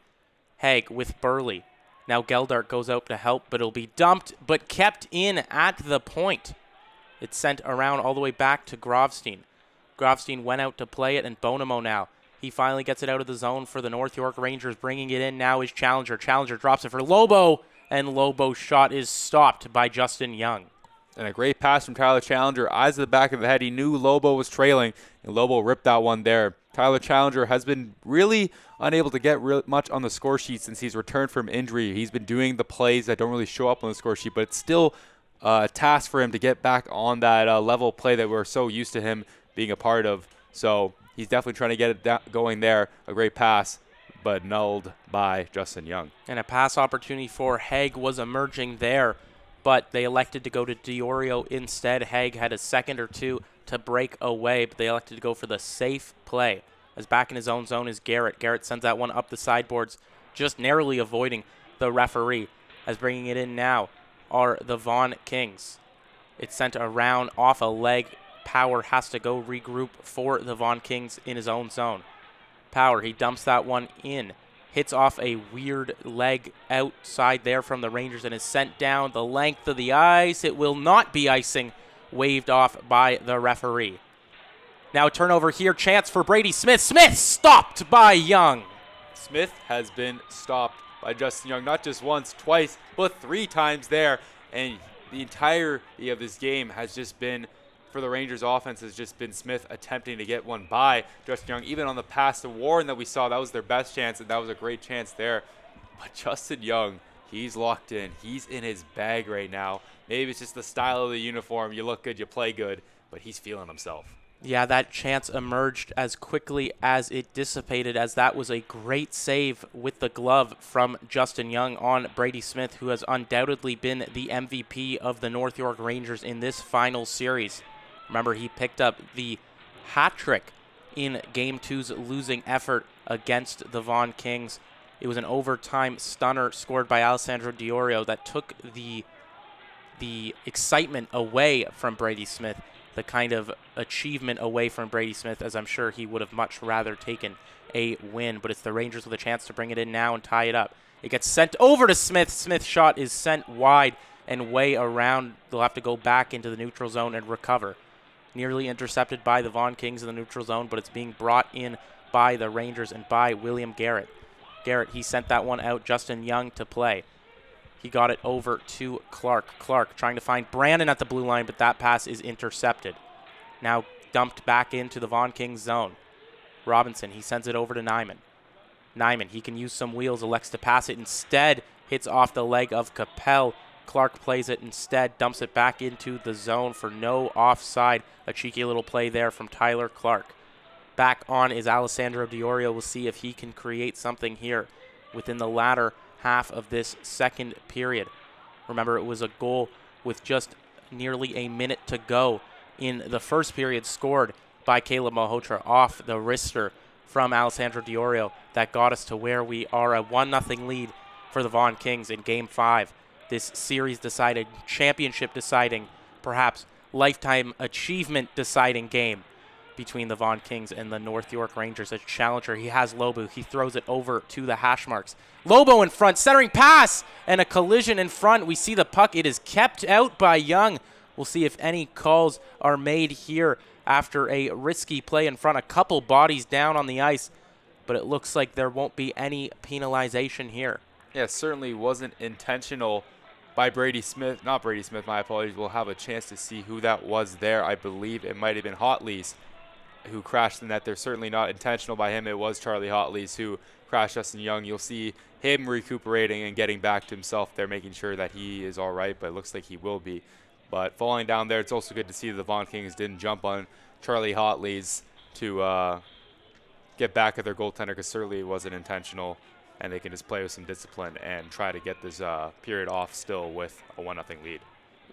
Haig with Burley. Now Geldart goes out to help, but it'll be dumped, but kept in at the point. It's sent around all the way back to Grovstein. Grovstein went out to play it, and Bonamo now. He finally gets it out of the zone for the North York Rangers. Bringing it in now is Challenger. Challenger drops it for Lobo, and Lobo's shot is stopped by Justin Young. And a great pass from Tyler Challenger. Eyes at the back of the head. He knew Lobo was trailing, and Lobo ripped that one there. Tyler Challenger has been really unable to get much on the score sheet since he's returned from injury. He's been doing the plays that don't really show up on the score sheet, but it's still a task for him to get back on that level play that we're so used to him being a part of. So he's definitely trying to get it going there. A great pass, but nulled by Justin Young. And a pass opportunity for Haig was emerging there, but they elected to go to Diorio instead. Haig had a second or two to break away, but they elected to go for the safe play. As back in his own zone is Garrett. Garrett sends that one up the sideboards, just narrowly avoiding the referee. As bringing it in now are the Vaughan Kings. It's sent around off a leg. Power has to go regroup for the Vaughan Kings in his own zone. Power, he dumps that one in. Hits off a weird leg outside there from the Rangers and is sent down the length of the ice. It will not be icing waved off by the referee. Now a turnover here, chance for Brady Smith. Smith stopped by Young. Smith has been stopped by Justin Young, not just once, twice, but 3 times there. And the entirety of this game has just been, for the Rangers offense, has just been Smith attempting to get one by Justin Young. Even on the pass to Warren that we saw, that was their best chance, and that was a great chance there. But Justin Young, he's locked in. He's in his bag right now. Maybe it's just the style of the uniform. You look good, you play good, but he's feeling himself. Yeah, that chance emerged as quickly as it dissipated, as that was a great save with the glove from Justin Young on Brady Smith, who has undoubtedly been the MVP of the North York Rangers in this final series. Remember, he picked up the hat trick in Game 2's losing effort against the Vaughan Kings. It was an overtime stunner scored by Alessandro Diorio that took the excitement away from Brady Smith, the kind of achievement away from Brady Smith, as I'm sure he would have much rather taken a win. But it's the Rangers with a chance to bring it in now and tie it up. It gets sent over to Smith. Smith's shot is sent wide and way around. They'll have to go back into the neutral zone and recover. Nearly intercepted by the Vaughan Kings in the neutral zone, but it's being brought in by the Rangers and by William Garrett. Garrett, he sent that one out. Justin Young to play. He got it over to Clark. Clark trying to find Brandon at the blue line, but that pass is intercepted. Now dumped back into the Vaughan Kings zone. Robinson, he sends it over to Nyman. Nyman, he can use some wheels, elects to pass it. Instead, hits off the leg of Capel. Clark plays it instead, dumps it back into the zone for no offside. A cheeky little play there from Tyler Clark. Back on is Alessandro Diorio. We'll see if he can create something here within the latter half of this second period. Remember, it was a goal with just nearly a minute to go in the first period, scored by Caleb Malhotra off the wrister from Alessandro Diorio that got us to where we are, a 1-0 lead for the Vaughan Kings in Game 5. This series decided, championship deciding, perhaps lifetime achievement deciding game between the Vaughan Kings and the North York Rangers. A challenger, he has Lobu. He throws it over to the hash marks. Lobo in front, centering pass, and a collision in front. We see the puck. It is kept out by Young. We'll see if any calls are made here after a risky play in front. A couple bodies down on the ice, but it looks like there won't be any penalization here. Yeah, it certainly wasn't intentional by Brady Smith. Not Brady Smith, my apologies. We'll have a chance to see who that was there. I believe it might have been Hotleys who crashed the net. They're certainly not intentional by him. It was Charlie Hotleys who crashed Justin Young. You'll see him recuperating and getting back to himself there, making sure that he is all right, but it looks like he will be. But falling down there, it's also good to see the Vaughan Kings didn't jump on Charlie Hotleys to get back at their goaltender, because certainly it wasn't intentional, and they can just play with some discipline and try to get this period off still with a 1-0 lead.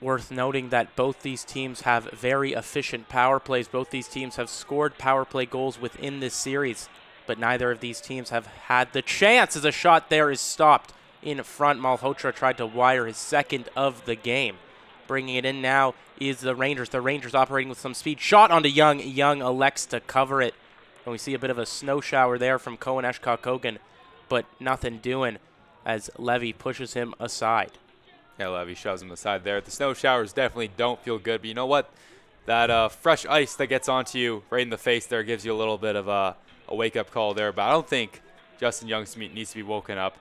Worth noting that both these teams have very efficient power plays. Both these teams have scored power play goals within this series, but neither of these teams have had the chance as a shot there is stopped in front. Malhotra tried to wire his second of the game. Bringing it in now is the Rangers. The Rangers operating with some speed. Shot onto Young. Young elects to cover it. And we see a bit of a snow shower there from Cohen Eshkak-Kogan, but nothing doing as Levy pushes him aside. Yeah, Levy shoves him aside there. The snow showers definitely don't feel good, but you know what? That fresh ice that gets onto you right in the face there gives you a little bit of a wake-up call there. But I don't think Justin Young needs to be woken up.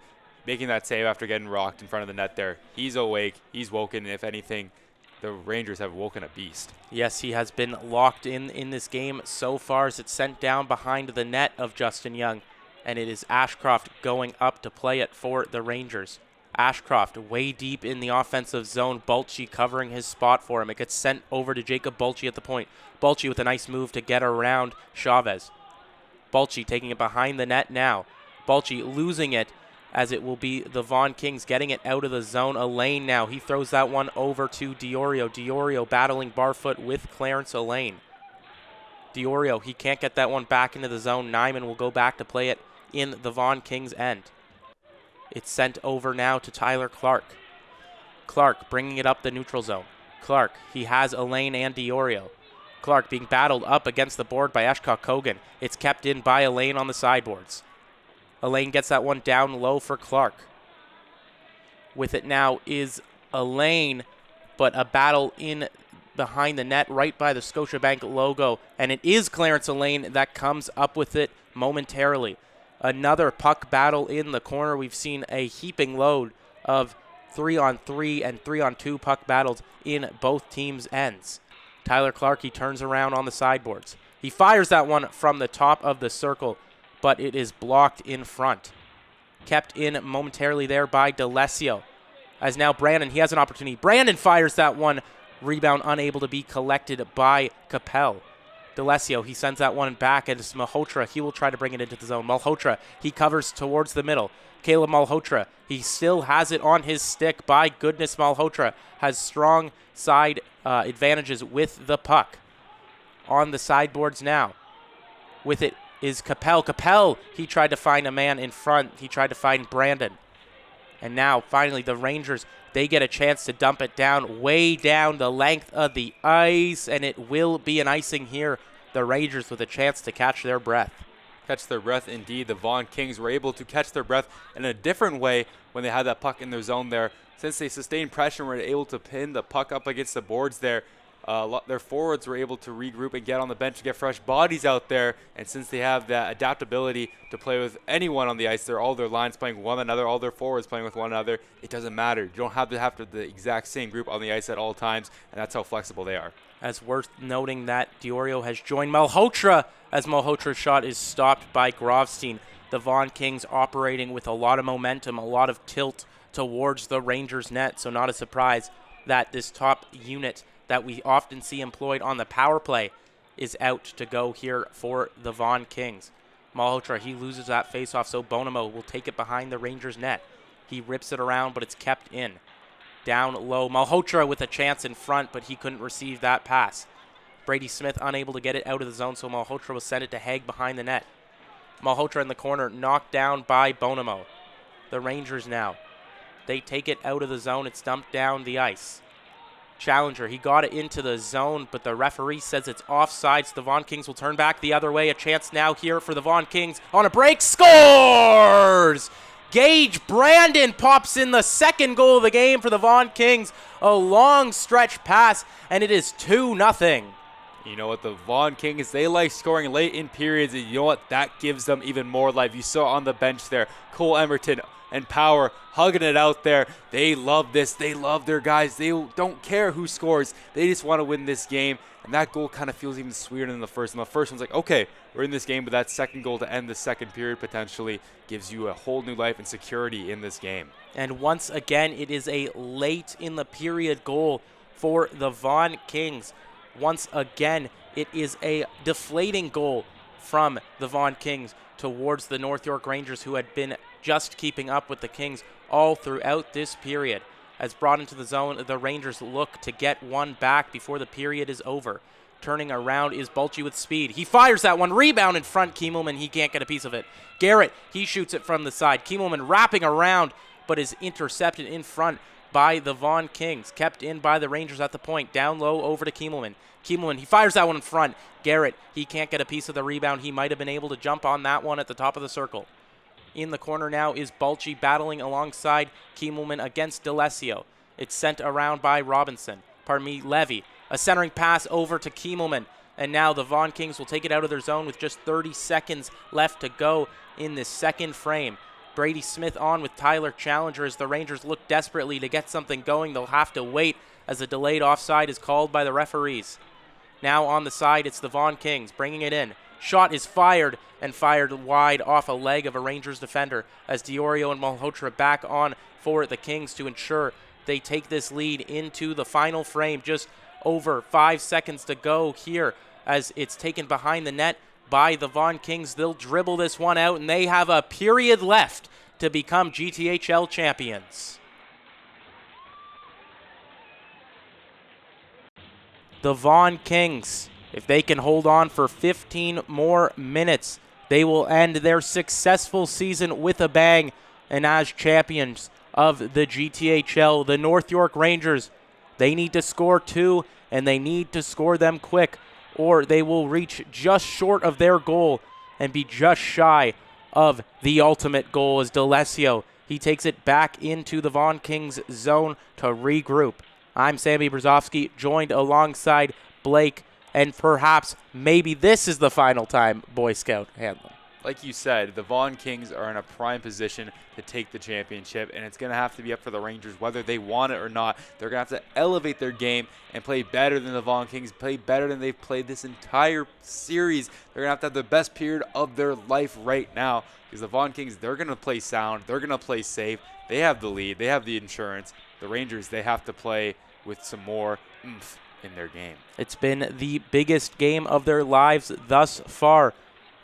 Making that save after getting rocked in front of the net there. He's awake. He's woken. If anything, the Rangers have woken a beast. Yes, he has been locked in this game so far as it's sent down behind the net of Justin Young. And it is Ashcroft going up to play it for the Rangers. Ashcroft way deep in the offensive zone. Balchi covering his spot for him. It gets sent over to Jacob Balchi at the point. Balchi with a nice move to get around Chavez. Balchi taking it behind the net now. Balchi losing it as it will be the Vaughan Kings getting it out of the zone. Elaine now. He throws that one over to Diorio. Diorio battling barfoot with Clarence Elaine. Diorio, he can't get that one back into the zone. Nyman will go back to play it in the Vaughan Kings end. It's sent over now to Tyler Clark. Clark bringing it up the neutral zone. Clark, he has Elaine and Diorio. Clark being battled up against the board by Eshkak-Kogan. It's kept in by Elaine on the sideboards. Elaine gets that one down low for Clark. With it now is Elaine, but a battle in behind the net right by the Scotiabank logo, and it is Clarence Elaine that comes up with it momentarily. Another puck battle in the corner. We've seen a heaping load of 3-on-3 and 3-on-2 puck battles in both teams' ends. Tyler Clarkey turns around on the sideboards. He fires that one from the top of the circle, but it is blocked in front. Kept in momentarily there by DeLessio. As now Brandon, he has an opportunity. Brandon fires that one. Rebound unable to be collected by Capel. DeLessio, he sends that one back, and it's Malhotra. He will try to bring it into the zone. Malhotra, he covers towards the middle. Caleb Malhotra, he still has it on his stick. By goodness, Malhotra has strong side advantages with the puck. On the sideboards now. With it is Capel. Capel, he tried to find a man in front. He tried to find Brandon. And now, finally, the Rangers, they get a chance to dump it down, way down the length of the ice, and it will be an icing here. The Rangers with a chance to catch their breath. Catch their breath, indeed. The Vaughan Kings were able to catch their breath in a different way when they had that puck in their zone there. Since they sustained pressure and were able to pin the puck up against the boards there, their forwards were able to regroup and get on the bench to get fresh bodies out there. And since they have that adaptability to play with anyone on the ice, they're all their lines playing with one another, all their forwards playing with one another. It doesn't matter. You don't have to have the exact same group on the ice at all times, and that's how flexible they are. As worth noting that Diorio has joined Malhotra as Malhotra's shot is stopped by Grovstein. The Vaughan Kings operating with a lot of momentum, a lot of tilt towards the Rangers net, so not a surprise that this top unit that we often see employed on the power play is out to go here for the Vaughan Kings. Malhotra, he loses that faceoff, so Bonamo will take it behind the Rangers net. He rips it around, but it's kept in. Down low, Malhotra with a chance in front, but he couldn't receive that pass. Brady Smith unable to get it out of the zone, so Malhotra will send it to Haig behind the net. Malhotra in the corner, knocked down by Bonamo. The Rangers now, they take it out of the zone. It's dumped down the ice. Challenger, he got it into the zone, but the referee says it's offside, so the Vaughan Kings will turn back the other way. A chance now here for the Vaughan Kings on a break. Scores! Gage Brandon pops in the second goal of the game for the Vaughan Kings. A long stretch pass, and it is 2-0. You know what, the Vaughan Kings, they like scoring late in periods, and you know what, that gives them even more life. You saw on the bench there, Cole Emerton and Power hugging it out there. They love this. They love their guys. They don't care who scores. They just want to win this game, and that goal kind of feels even sweeter than the first. And the first one's like, okay, we're in this game, but that second goal to end the second period potentially gives you a whole new life and security in this game. And once again, it is a late in the period goal for the Vaughan Kings. Once again, it is a deflating goal from the Vaughan Kings towards the North York Rangers, who had been just keeping up with the Kings all throughout this period. As brought into the zone, the Rangers look to get one back before the period is over. Turning around is Bulchi with speed. He fires that one. Rebound in front. Kiemelman, he can't get a piece of it. Garrett, he shoots it from the side. Kiemelman wrapping around, but is intercepted in front by the Vaughan Kings. Kept in by the Rangers at the point. Down low over to Kiemelman. Kiemelman, he fires that one in front. Garrett, he can't get a piece of the rebound. He might have been able to jump on that one at the top of the circle. In the corner now is Bulchi battling alongside Kiemelman against DeLessio. It's sent around by Levy. A centering pass over to Kiemelman. And now the Vaughan Kings will take it out of their zone with just 30 seconds left to go in this second frame. Brady Smith on with Tyler Challenger as the Rangers look desperately to get something going. They'll have to wait as a delayed offside is called by the referees. Now on the side, it's the Vaughan Kings bringing it in. Shot is fired and fired wide off a leg of a Rangers defender as Diorio and Malhotra back on for the Kings to ensure they take this lead into the final frame. Just over 5 seconds to go here as it's taken behind the net by the Vaughan Kings. They'll dribble this one out, and they have a period left to become GTHL champions. The Vaughan Kings, if they can hold on for 15 more minutes, they will end their successful season with a bang. And as champions of the GTHL, the North York Rangers, they need to score 2, and they need to score them quick, or they will reach just short of their goal and be just shy of the ultimate goal. As DeLessio, he takes it back into the Vaughan Kings zone to regroup. I'm Sammy Brzezowski, joined alongside Blake, and perhaps maybe this is the final time Boy Scout Hanlon. Like you said, the Vaughan Kings are in a prime position to take the championship, and it's going to have to be up for the Rangers whether they want it or not. They're going to have to elevate their game and play better than the Vaughan Kings, play better than they've played this entire series. They're going to have the best period of their life right now, because the Vaughan Kings, they're going to play sound, they're going to play safe. They have the lead, they have the insurance. The Rangers, they have to play with some more oomph in their game. It's been the biggest game of their lives thus far,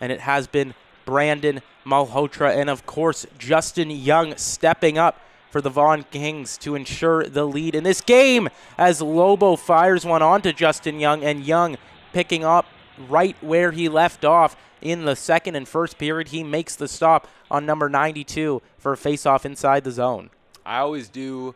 and it has been Brandon Malhotra and, of course, Justin Young stepping up for the Vaughan Kings to ensure the lead in this game as Lobo fires one on to Justin Young, and Young picking up right where he left off in the second and first period. He makes the stop on number 92 for a face-off inside the zone. I always do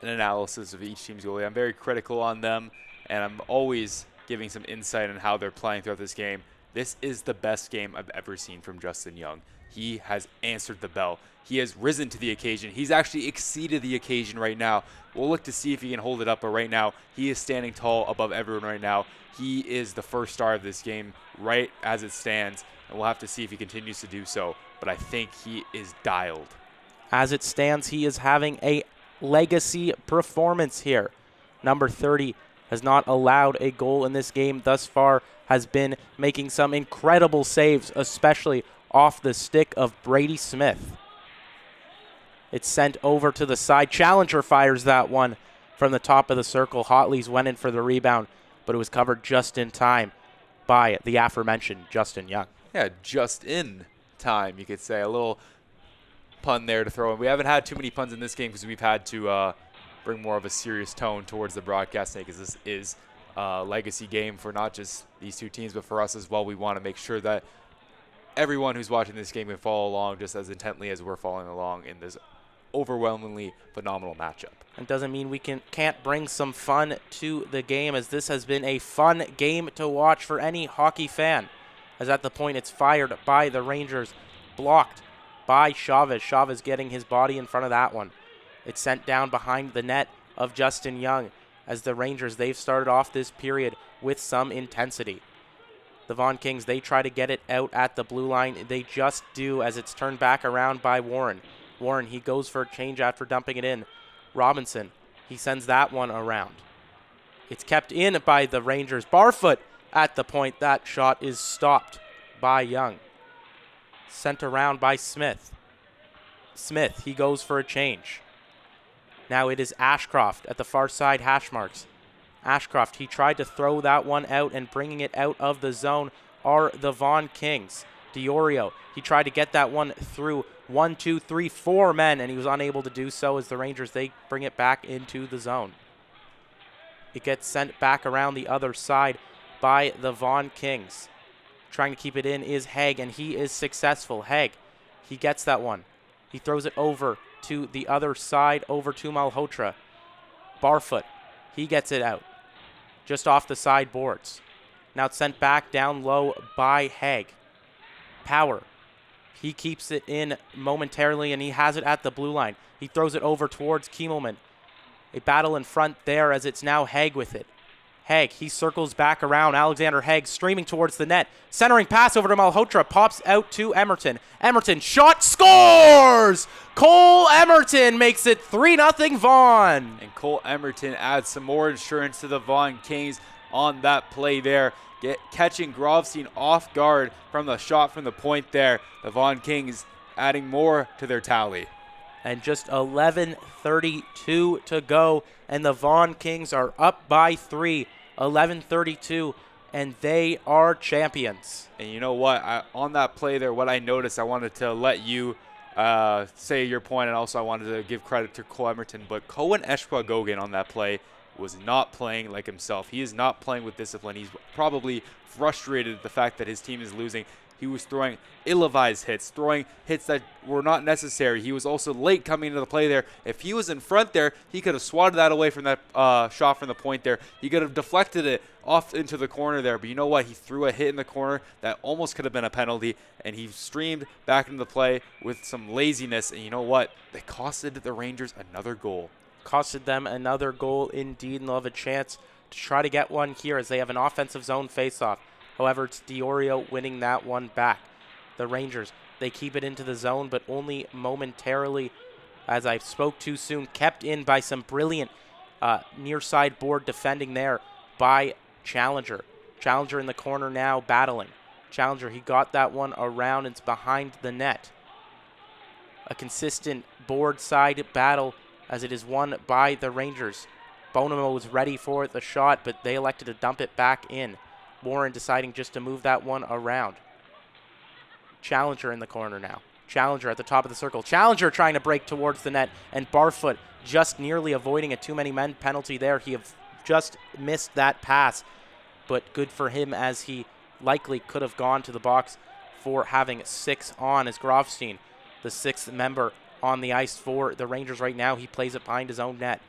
an analysis of each team's goalie. I'm very critical on them, and I'm always giving some insight on how they're playing throughout this game. This is the best game I've ever seen from Justin Young. He has answered the bell. He has risen to the occasion. He's actually exceeded the occasion right now. We'll look to see if he can hold it up, but right now, he is standing tall above everyone right now. He is the first star of this game right as it stands, and we'll have to see if he continues to do so, but I think he is dialed. As it stands, he is having a legacy performance here. Number 30 has not allowed a goal in this game thus far, has been making some incredible saves, especially off the stick of Brady Smith. It's sent over to the side. Challenger fires that one from the top of the circle. Hotleys went in for the rebound, but it was covered just in time by the aforementioned Justin Young. Yeah, just in time, you could say. A little pun there to throw in. We haven't had too many puns in this game because we've had to bring more of a serious tone towards the broadcasting, because this is a legacy game for not just these two teams, but for us as well. We want to make sure that everyone who's watching this game can follow along just as intently as we're following along in this overwhelmingly phenomenal matchup. It doesn't mean we can't bring some fun to the game, as this has been a fun game to watch for any hockey fan. As at the point it's fired by the Rangers, blocked by Chavez. Chavez getting his body in front of that one. It's sent down behind the net of Justin Young, as the Rangers, they've started off this period with some intensity. The Vaughan Kings, they try to get it out at the blue line. They just do, as it's turned back around by Warren. Warren, he goes for a change after dumping it in. Robinson, he sends that one around. It's kept in by the Rangers. Barfoot at the point. That shot is stopped by Young. Sent around by Smith. Smith, he goes for a change. Now it is Ashcroft at the far side hash marks. Ashcroft, he tried to throw that one out, and bringing it out of the zone are the Vaughan Kings. Diorio, he tried to get that one through 1, 2, 3, 4 men, and he was unable to do so as the Rangers, they bring it back into the zone. It gets sent back around the other side by the Vaughan Kings. Trying to keep it in is Haig, and he is successful. Haig, he gets that one. He throws it over to the other side, over to Malhotra. Barfoot, he gets it out, just off the side boards. Now it's sent back down low by Haig. Power, he keeps it in momentarily, and he has it at the blue line. He throws it over towards Kiemelman. A battle in front there, as it's now Haig with it. Haig, he circles back around. Alexander Haig streaming towards the net. Centering pass over to Malhotra. Pops out to Emerton. Emerton, shot, scores! Cole Emerton makes it 3-0 Vaughan. And Cole Emerton adds some more insurance to the Vaughan Kings on that play there. Catching Grovstein off guard from the shot from the point there. The Vaughan Kings adding more to their tally. And just 11:32 to go, and the Vaughan Kings are up by 3. 11:32, and they are champions. And you know what? On that play there, what I noticed, I wanted to let you say your point, and also I wanted to give credit to Cole Emerton. But Cohen Eshkwa-Gogan on that play was not playing like himself. He is not playing with discipline. He's probably frustrated at the fact that his team is losing. He was throwing ill-advised hits, throwing hits that were not necessary. He was also late coming into the play there. If he was in front there, he could have swatted that away from that shot from the point there. He could have deflected it off into the corner there. But you know what? He threw a hit in the corner that almost could have been a penalty, and he streamed back into the play with some laziness. And you know what? It costed the Rangers another goal. costed them another goal indeed, and they'll have a chance to try to get one here as they have an offensive zone faceoff. However, it's Diorio winning that one back. The Rangers, they keep it into the zone, but only momentarily, as I spoke too soon, kept in by some brilliant near side board defending there by Challenger. Challenger in the corner now battling. Challenger, he got that one around. It's behind the net. A consistent board side battle as it is won by the Rangers. Bonamo was ready for the shot, but they elected to dump it back in. Warren deciding just to move that one around. Challenger in the corner now. Challenger at the top of the circle. Challenger trying to break towards the net, and Barfoot just nearly avoiding a too-many-men penalty there. He just missed that pass, but good for him as he likely could have gone to the box for having 6 on as Grofstein, the 6th member on the ice for the Rangers right now. He plays it behind his own net.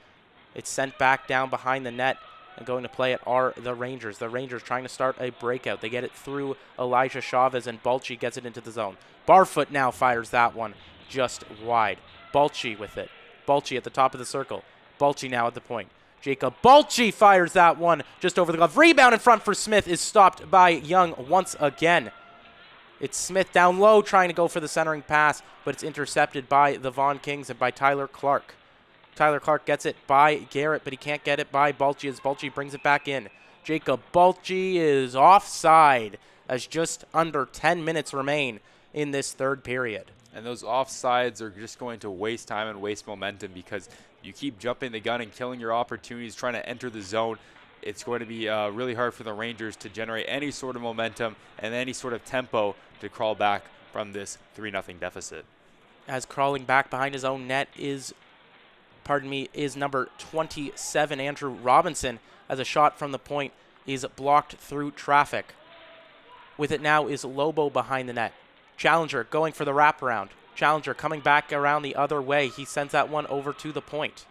It's sent back down behind the net, and going to play it are the Rangers. The Rangers trying to start a breakout. They get it through Elijah Chavez, and Balchi gets it into the zone. Barfoot now fires that one just wide. Balchi with it. Balchi at the top of the circle. Balchi now at the point. Jacob Balchi fires that one just over the glove. Rebound in front for Smith is stopped by Young once again. It's Smith down low trying to go for the centering pass, but it's intercepted by the Vaughan Kings and by Tyler Clark. Tyler Clark gets it by Garrett, but he can't get it by Balchi as Balchi brings it back in. Jacob Balchi is offside as just under 10 minutes remain in this third period. And those offsides are just going to waste time and waste momentum because you keep jumping the gun and killing your opportunities, trying to enter the zone. It's going to be really hard for the Rangers to generate any sort of momentum and any sort of tempo to crawl back from this 3-0 deficit. As crawling back behind his own net is number 27, Andrew Robinson, as a shot from the point is blocked through traffic. With it now is Lobo behind the net. Challenger going for the wraparound. Challenger coming back around the other way. He sends that one over to the point.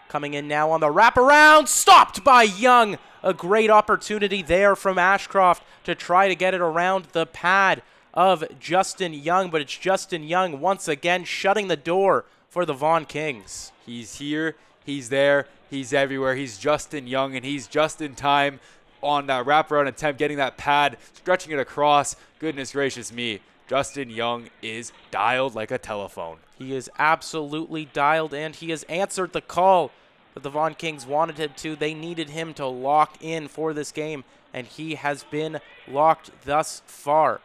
Coming in now on the wraparound. Stopped by Young. A great opportunity there from Ashcroft to try to get it around the pad of Justin Young. But it's Justin Young once again shutting the door for the Vaughan Kings. He's here. He's there. He's everywhere. He's Justin Young, and he's just in time on that wraparound attempt, getting that pad, stretching it across. Goodness gracious me. Justin Young is dialed like a telephone. He is absolutely dialed, and he has answered the call that the Vaughan Kings wanted him to. They needed him to lock in for this game, and he has been locked thus far.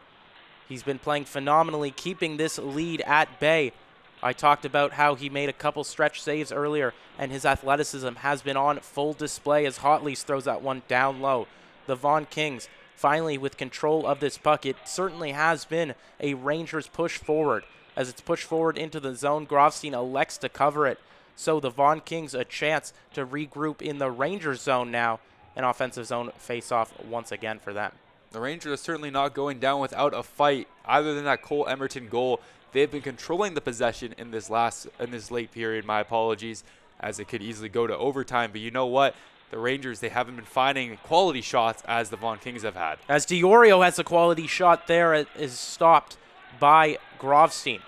He's been playing phenomenally, keeping this lead at bay. I talked about how he made a couple stretch saves earlier, and his athleticism has been on full display as Hotleys throws that one down low. The Vaughan Kings finally with control of this puck. It certainly has been a Rangers push forward. As it's pushed forward into the zone, Grofstein elects to cover it. So the Vaughan Kings a chance to regroup in the Rangers zone now. An offensive zone face-off once again for them. The Rangers are certainly not going down without a fight. Other than that Cole Emerton goal, they've been controlling the possession in this late period. My apologies, as it could easily go to overtime. But you know what? The Rangers, they haven't been finding quality shots as the Vaughan Kings have had. As Diorio has a quality shot there, it is stopped by Grofstein.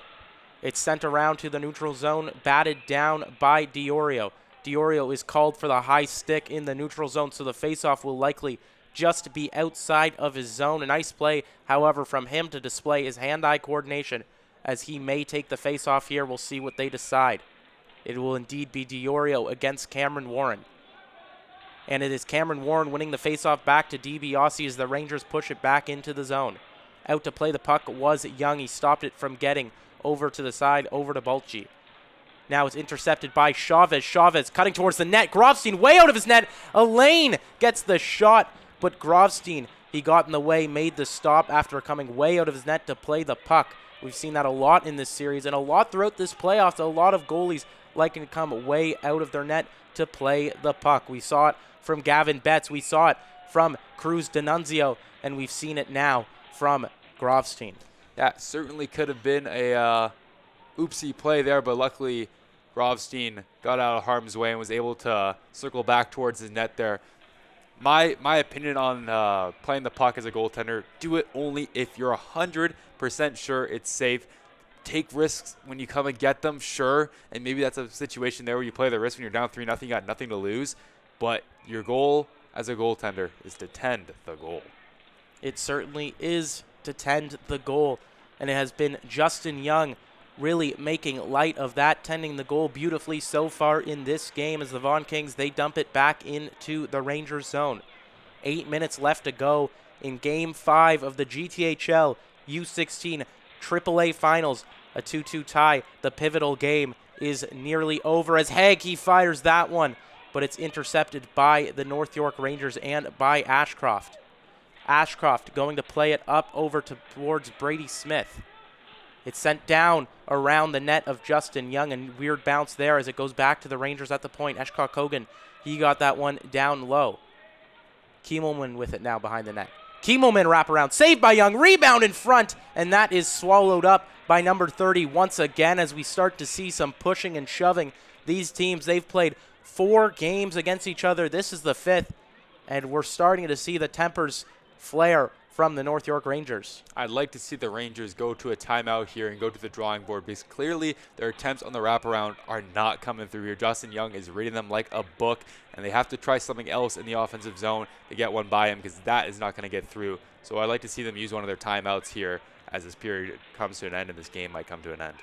It's sent around to the neutral zone, batted down by Diorio. Diorio is called for the high stick in the neutral zone, so the faceoff will likely just be outside of his zone. A nice play, however, from him to display his hand-eye coordination as he may take the faceoff here. We'll see what they decide. It will indeed be Diorio against Cameron Warren. And it is Cameron Warren winning the faceoff back to DiBiase as the Rangers push it back into the zone. Out to play the puck was Young. He stopped it from getting over to the side, over to Balchi. Now it's intercepted by Chavez. Chavez cutting towards the net. Grofstein way out of his net. Elaine gets the shot, but Grofstein, he got in the way, made the stop after coming way out of his net to play the puck. We've seen that a lot in this series and a lot throughout this playoffs. A lot of goalies liking to come way out of their net to play the puck. We saw it from Gavin Betts. We saw it from Cruz D'Annunzio, and we've seen it now from Grofstein. That certainly could have been a oopsie play there, but luckily Grofstein got out of harm's way and was able to circle back towards his net there. My opinion on playing the puck as a goaltender, do it only if you're 100% sure it's safe. take risks when you come and get them, sure. And maybe that's a situation there where you play the risk when you're down 3-0, you got nothing to lose. But your goal as a goaltender is to tend the goal. It certainly is to tend the goal. And it has been Justin Young really making light of that, tending the goal beautifully so far in this game as the Vaughan Kings, they dump it back into the Rangers zone. 8 minutes left to go in Game 5 of the GTHL U16 AAA Finals. A 2-2 tie. The pivotal game is nearly over as he fires that one, but it's intercepted by the North York Rangers and by Ashcroft. Ashcroft going to play it up over towards Brady Smith. It's sent down around the net of Justin Young, and weird bounce there as it goes back to the Rangers at the point. Eshkar Kogan, he got that one down low. Kiemelman with it now behind the net. Kiemelman wraparound, saved by Young, rebound in front, and that is swallowed up by number 30 once again as we start to see some pushing and shoving. These teams, they've played 4 games against each other. This is the 5th, and we're starting to see the tempers flare from the North York Rangers. I'd like to see the Rangers go to a timeout here and go to the drawing board because clearly their attempts on the wraparound are not coming through here. Justin Young is reading them like a book, and they have to try something else in the offensive zone to get one by him because that is not going to get through. So I'd like to see them use one of their timeouts here as this period comes to an end and this game might come to an end.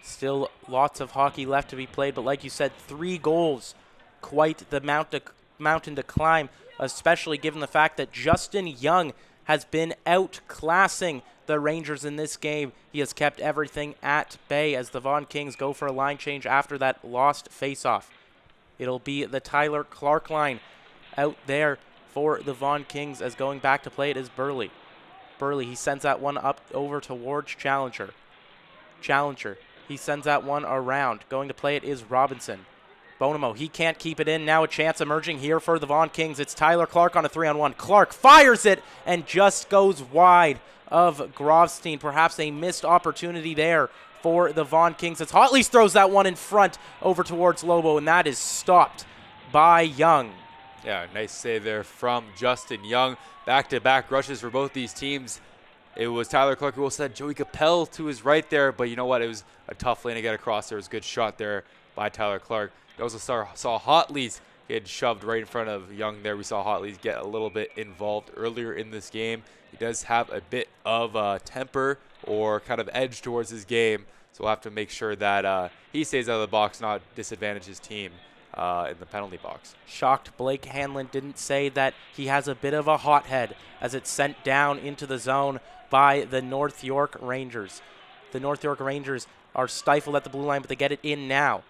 Still lots of hockey left to be played, but like you said, 3 goals, quite the mountain to climb, especially given the fact that Justin Young has been outclassing the Rangers in this game. He has kept everything at bay as the Vaughan Kings go for a line change after that lost faceoff. It'll be the Tyler Clark line out there for the Vaughan Kings as going back to play it is Burley. Burley, he sends that one up over towards Challenger. Challenger, he sends that one around. Going to play it is Robinson. Bonamo, he can't keep it in. Now a chance emerging here for the Vaughan Kings. It's Tyler Clark on a 3-on-1. Clark fires it and just goes wide of Grovstein. Perhaps a missed opportunity there for the Vaughan Kings. It's Hotleys throws that one in front over towards Lobo, and that is stopped by Young. Yeah, nice save there from Justin Young. Back-to-back rushes for both these teams. It was Tyler Clark who will send Joey Capel to his right there, but you know what? It was a tough lane to get across. There was a good shot there by Tyler Clark. We also saw Hotleys get shoved right in front of Young there. We saw Hotleys get a little bit involved earlier in this game. He does have a bit of temper or kind of edge towards his game, so we'll have to make sure that he stays out of the box, not disadvantage his team in the penalty box. Shocked Blake Hanlon didn't say that he has a bit of a hothead as it's sent down into the zone by the North York Rangers. The North York Rangers are stifled at the blue line, but they get it in now.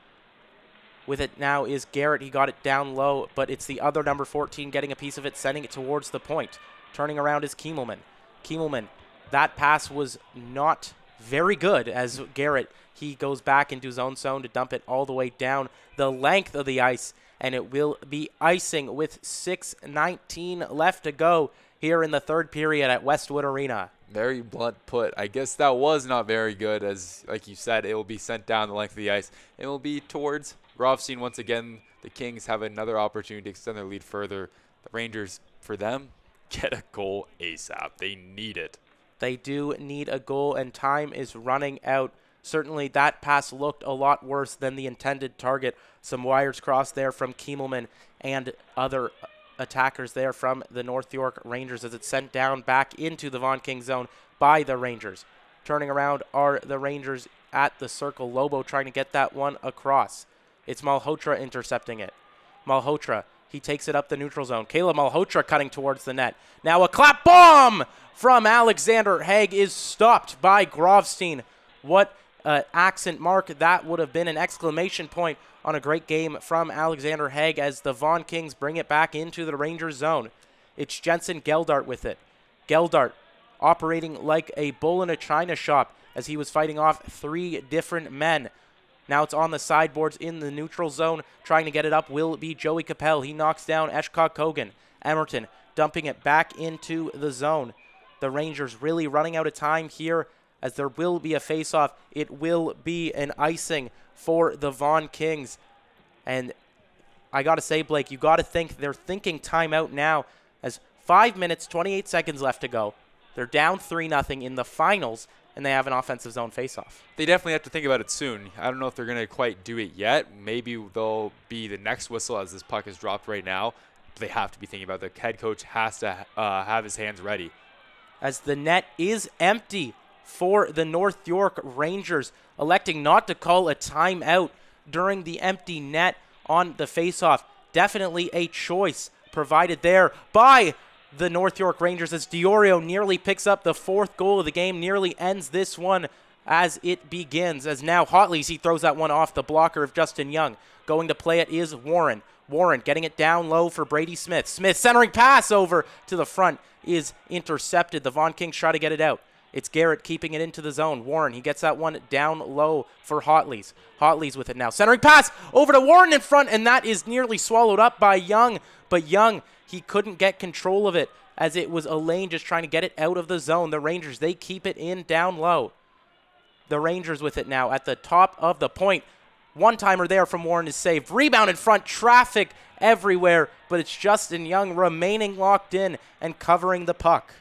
With it now is Garrett. He got it down low, but it's the other number 14 getting a piece of it, sending it towards the point. Turning around is Kiemelman. Kiemelman, that pass was not very good as Garrett, he goes back into his own zone to dump it all the way down the length of the ice, and it will be icing with 6:19 left to go here in the third period at Westwood Arena. Very blunt put. I guess that was not very good as, like you said, it will be sent down the length of the ice. It will be towards Grovstein once again. The Kings have another opportunity to extend their lead further. The Rangers, for them, get a goal ASAP. They need it. They do need a goal, and time is running out. Certainly that pass looked a lot worse than the intended target. Some wires crossed there from Kiemelman and other attackers there from the North York Rangers as it's sent down back into the Vaughan Kings zone by the Rangers. Turning around are the Rangers at the circle. Lobo trying to get that one across. It's Malhotra intercepting it. Malhotra, he takes it up the neutral zone. Caleb Malhotra cutting towards the net. Now a clap bomb from Alexander Haig is stopped by Grovstein. What accent mark that would have been, an exclamation point on a great game from Alexander Haig as the Vaughan Kings bring it back into the Rangers zone. It's Jensen Geldart with it. Geldart operating like a bull in a china shop as he was fighting off 3 different men. Now it's on the sideboards in the neutral zone. Trying to get it up will be Joey Capel. He knocks down Eshkog Kogan. Emerton dumping it back into the zone. The Rangers really running out of time here as there will be a face-off. It will be an icing for the Vaughan Kings. And I got to say, Blake, you got to think they're thinking timeout now as 5 minutes, 28 seconds left to go. They're down 3-0 in the finals, and they have an offensive zone faceoff. They definitely have to think about it soon. I don't know if they're going to quite do it yet. Maybe they'll be the next whistle as this puck is dropped right now. But they have to be thinking about it. The head coach has to have his hands ready. As the net is empty for the North York Rangers, electing not to call a timeout during the empty net on the faceoff. Definitely a choice provided there by the North York Rangers as Diorio nearly picks up the 4th goal of the game, nearly ends this one as it begins. As now Hotleys, he throws that one off the blocker of Justin Young. Going to play it is Warren. Warren getting it down low for Brady Smith. Smith centering pass over to the front is intercepted. The Vaughan Kings try to get it out. It's Garrett keeping it into the zone. Warren, he gets that one down low for Hotleys. Hotleys with it now. Centering pass over to Warren in front, and that is nearly swallowed up by Young. But Young, he couldn't get control of it as it was Elaine just trying to get it out of the zone. The Rangers, they keep it in down low. The Rangers with it now at the top of the point. One-timer there from Warren is saved. Rebound in front, traffic everywhere, but it's Justin Young remaining locked in and covering the puck.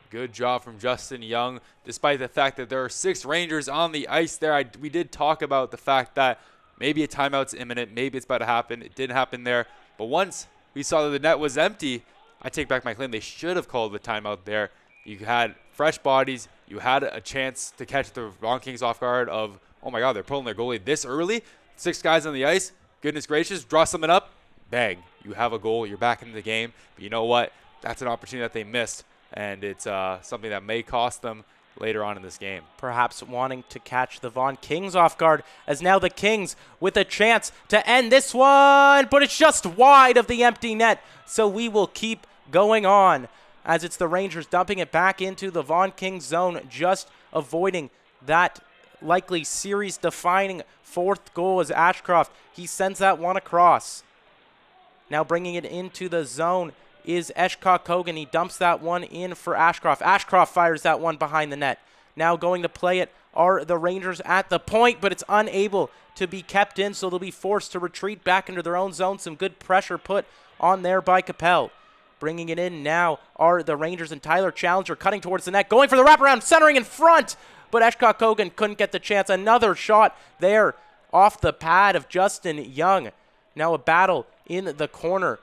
Good job from Justin Young, despite the fact that there are 6 Rangers on the ice there. We did talk about the fact that maybe a timeout's imminent, maybe it's about to happen. It didn't happen there, but once we saw that the net was empty, I take back my claim. They should have called the timeout there. You had fresh bodies. You had a chance to catch the Vaughan Kings off guard of, oh my God, they're pulling their goalie this early. 6 guys on the ice. Goodness gracious, draw something up. Bang, you have a goal. You're back into the game. But you know what? That's an opportunity that they missed. And it's something that may cost them later on in this game. Perhaps wanting to catch the Vaughan Kings off guard, as now the Kings with a chance to end this one, but it's just wide of the empty net. So we will keep going on as it's the Rangers dumping it back into the Vaughan Kings zone, just avoiding that likely series-defining 4th goal as Ashcroft. He sends that one across. Now bringing it into the zone is Eshkok Kogan. He dumps that one in for Ashcroft. Ashcroft fires that one behind the net. Now going to play it are the Rangers at the point, but it's unable to be kept in, so they'll be forced to retreat back into their own zone. Some good pressure put on there by Capel. Bringing it in now are the Rangers and Tyler Challenger cutting towards the net, going for the wraparound, centering in front, but Eshkok Kogan couldn't get the chance. Another shot there off the pad of Justin Young. Now a battle in the corner.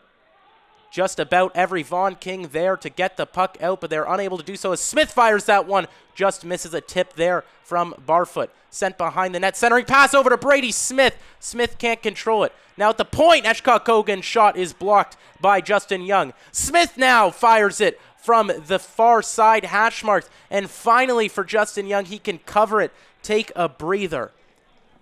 Just about every Vaughan King there to get the puck out, but they're unable to do so as Smith fires that one. Just misses a tip there from Barfoot. Sent behind the net. Centering pass over to Brady Smith. Smith can't control it. Now at the point, Eshkok Kogan's shot is blocked by Justin Young. Smith now fires it from the far side hash marks. And finally for Justin Young, he can cover it. Take a breather.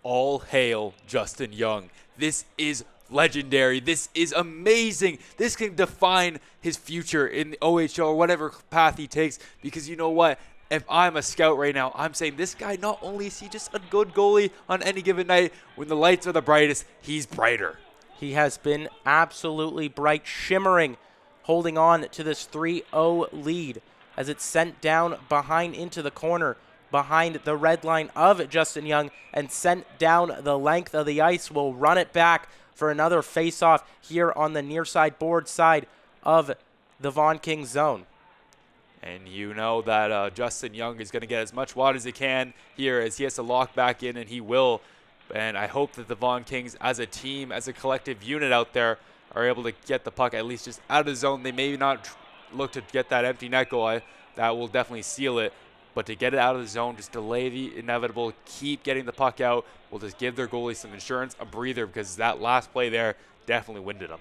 All hail Justin Young. This is legendary. This is amazing. This can define his future in the OHL or whatever path he takes, because you know what? If I'm a scout right now, I'm saying this guy, not only is he just a good goalie on any given night, when the lights are the brightest, he's brighter. He has been absolutely bright, shimmering, holding on to this 3-0 lead as it's sent down behind into the corner, behind the red line of Justin Young, and sent down the length of the ice. Will run it back for another face-off here on the near side board side of the Vaughan Kings zone. And you know that Justin Young is going to get as much water as he can here, as he has to lock back in, and he will. And I hope that the Vaughan Kings, as a team, as a collective unit out there, are able to get the puck at least just out of the zone. They may not look to get that empty net goal. That will definitely seal it. But to get it out of the zone, just delay the inevitable, keep getting the puck out, will just give their goalie some insurance, a breather, because that last play there definitely winded him.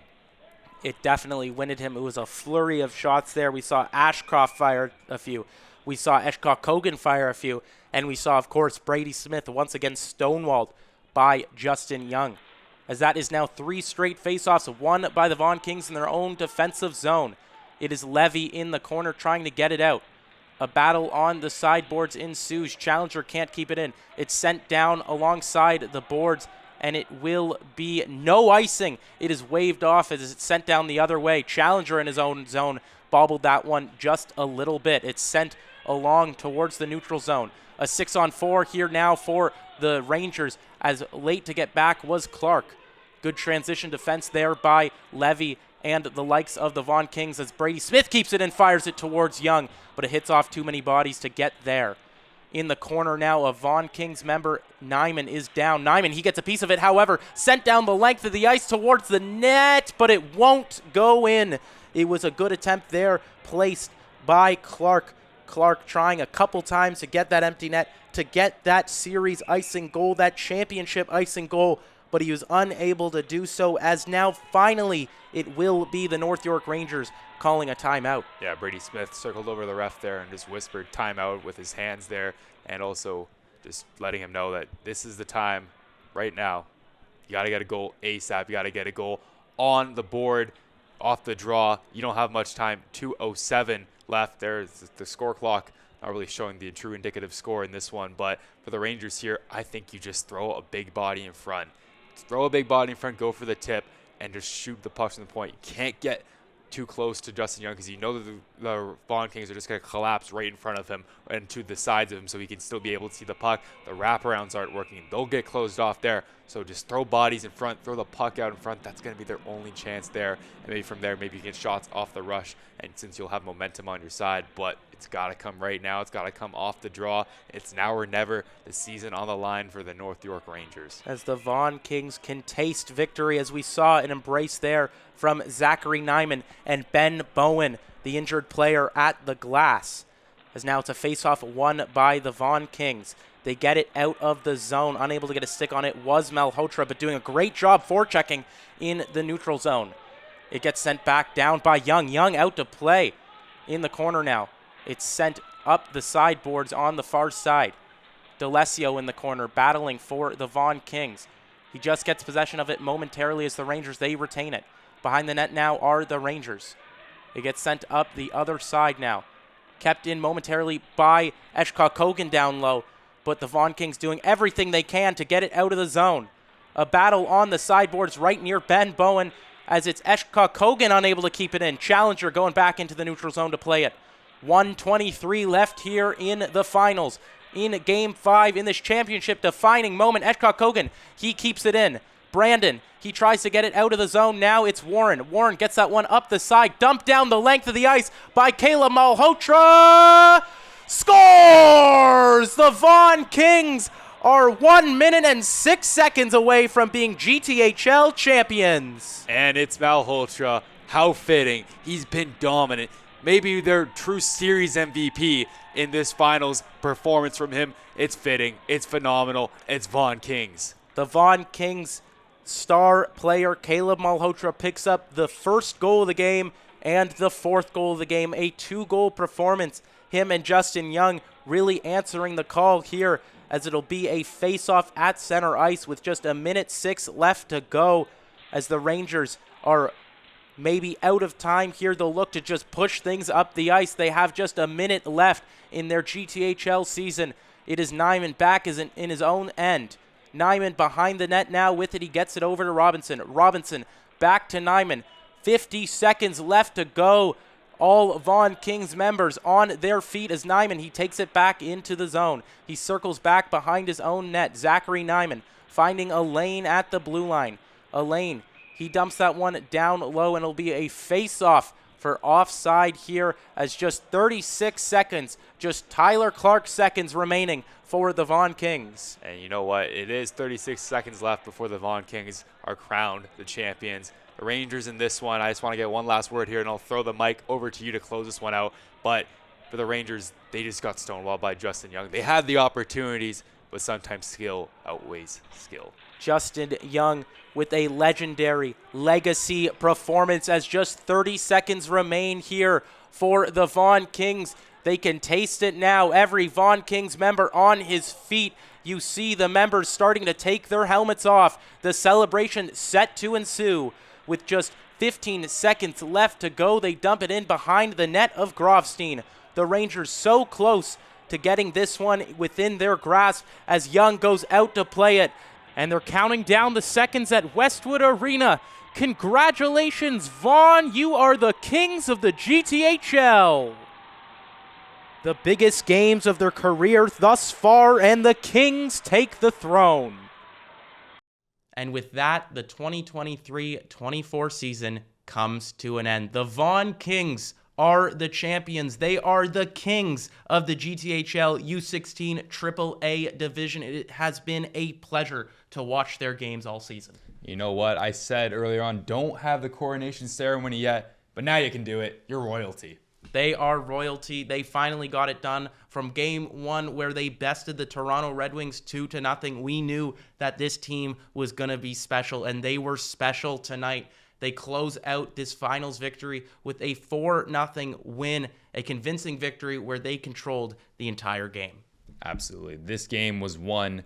It definitely winded him. It was a flurry of shots there. We saw Ashcroft fire a few. We saw Eshkok Kogan fire a few. And we saw, of course, Brady Smith once again stonewalled by Justin Young. As that is now 3 straight faceoffs, won by the Vaughan Kings in their own defensive zone. It is Levy in the corner trying to get it out. A battle on the sideboards ensues. Challenger can't keep it in. It's sent down alongside the boards, and it will be no icing. It is waved off as it's sent down the other way. Challenger in his own zone bobbled that one just a little bit. It's sent along towards the neutral zone. A 6-on-4 here now for the Rangers, as late to get back was Clark. Good transition defense there by Levy and the likes of the Vaughan Kings as Brady Smith keeps it and fires it towards Young, but it hits off too many bodies to get there. In the corner now, a Vaughan Kings member, Nyman, is down. Nyman, he gets a piece of it, however, sent down the length of the ice towards the net, but it won't go in. It was a good attempt there, placed by Clark. Clark trying a couple times to get that empty net, to get that series icing goal, that championship icing goal, but he was unable to do so, as now finally it will be the North York Rangers calling a timeout. Yeah, Brady Smith circled over the ref there and just whispered timeout with his hands there, and also just letting him know that this is the time right now. You got to get a goal ASAP. You got to get a goal on the board, off the draw. You don't have much time. 2:07 left. There's the score clock. Not really showing the true indicative score in this one, but for the Rangers here, I think you just throw a big body in front. Throw a big body in front, go for the tip, and just shoot the puck from the point. You can't get too close to Justin Young because you know that the Vaughan Kings are just going to collapse right in front of him and to the sides of him so he can still be able to see the puck. The wraparounds aren't working. They'll get closed off there. So just throw bodies in front, throw the puck out in front. That's going to be their only chance there. And maybe from there, maybe you get shots off the rush, and since you'll have momentum on your side. But it's got to come right now. It's got to come off the draw. It's now or never. The season on the line for the North York Rangers. As the Vaughan Kings can taste victory, as we saw an embrace there from Zachary Nyman and Ben Bowen, the injured player at the glass. As now it's a face-off won by the Vaughan Kings. They get it out of the zone. Unable to get a stick on it was Malhotra, but doing a great job forechecking in the neutral zone. It gets sent back down by Young. Young out to play in the corner now. It's sent up the sideboards on the far side. D'Alessio in the corner battling for the Vaughan Kings. He just gets possession of it momentarily as the Rangers, they retain it. Behind the net now are the Rangers. It gets sent up the other side now. Kept in momentarily by Eshkak Kogan down low, but the Vaughan Kings doing everything they can to get it out of the zone. A battle on the sideboards right near Ben Bowen as it's Eshkak Kogan unable to keep it in. Challenger going back into the neutral zone to play it. 1:23 left here in the finals. In Game 5 in this championship defining moment, Eshkak Kogan, he keeps it in. Brandon, he tries to get it out of the zone. Now it's Warren. Warren gets that one up the side, dumped down the length of the ice by Caleb Malhotra. Scores! The Vaughan Kings are 1 minute and 6 seconds away from being GTHL champions. And it's Malhotra. How fitting. He's been dominant. Maybe their true series MVP in this finals performance from him. It's fitting. It's phenomenal. It's Vaughan Kings. The Vaughan Kings star player Caleb Malhotra picks up the first goal of the game and the fourth goal of the game. A 2-goal performance. Him and Justin Young really answering the call here, as it'll be a face-off at center ice with just 1:06 left to go. As the Rangers are maybe out of time here, they'll look to just push things up the ice. They have just a minute left in their GTHL season. It is Nyman back in his own end. Nyman behind the net now with it. He gets it over to Robinson. Robinson back to Nyman. 50 seconds left to go. All Vaughan Kings members on their feet as Nyman, he takes it back into the zone. He circles back behind his own net. Zachary Nyman finding a lane at the blue line. A lane. He dumps that one down low, and it'll be a face-off for offside here as just 36 seconds, just Tyler Clark seconds remaining for the Vaughan Kings. And you know what? It is 36 seconds left before the Vaughan Kings are crowned the champions. The Rangers in this one, I just want to get one last word here, and I'll throw the mic over to you to close this one out. But for the Rangers, they just got stonewalled by Justin Young. They had the opportunities, but sometimes skill outweighs skill. Justin Young with a legendary legacy performance as just 30 seconds remain here for the Vaughan Kings. They can taste it now. Every Vaughan Kings member on his feet. You see the members starting to take their helmets off. The celebration set to ensue. With just 15 seconds left to go, they dump it in behind the net of Grofstein. The Rangers so close to getting this one within their grasp as Young goes out to play it. And they're counting down the seconds at Westwood Arena. Congratulations, Vaughn. You are the kings of the GTHL. The biggest games of their career thus far, and the Kings take the throne. And with that, the 2023-24 season comes to an end. The Vaughan Kings are the champions. They are the kings of the GTHL U16 AAA division. It has been a pleasure to watch their games all season. You know what? I said earlier on, don't have the coronation ceremony yet, but now you can do it. You're royalty. They are royalty. They finally got it done from game one where they bested the Toronto Red Wings 2-0. We knew that this team was going to be special, and they were special tonight. They close out this finals victory with a 4-0 win, a convincing victory where they controlled the entire game. Absolutely. This game was won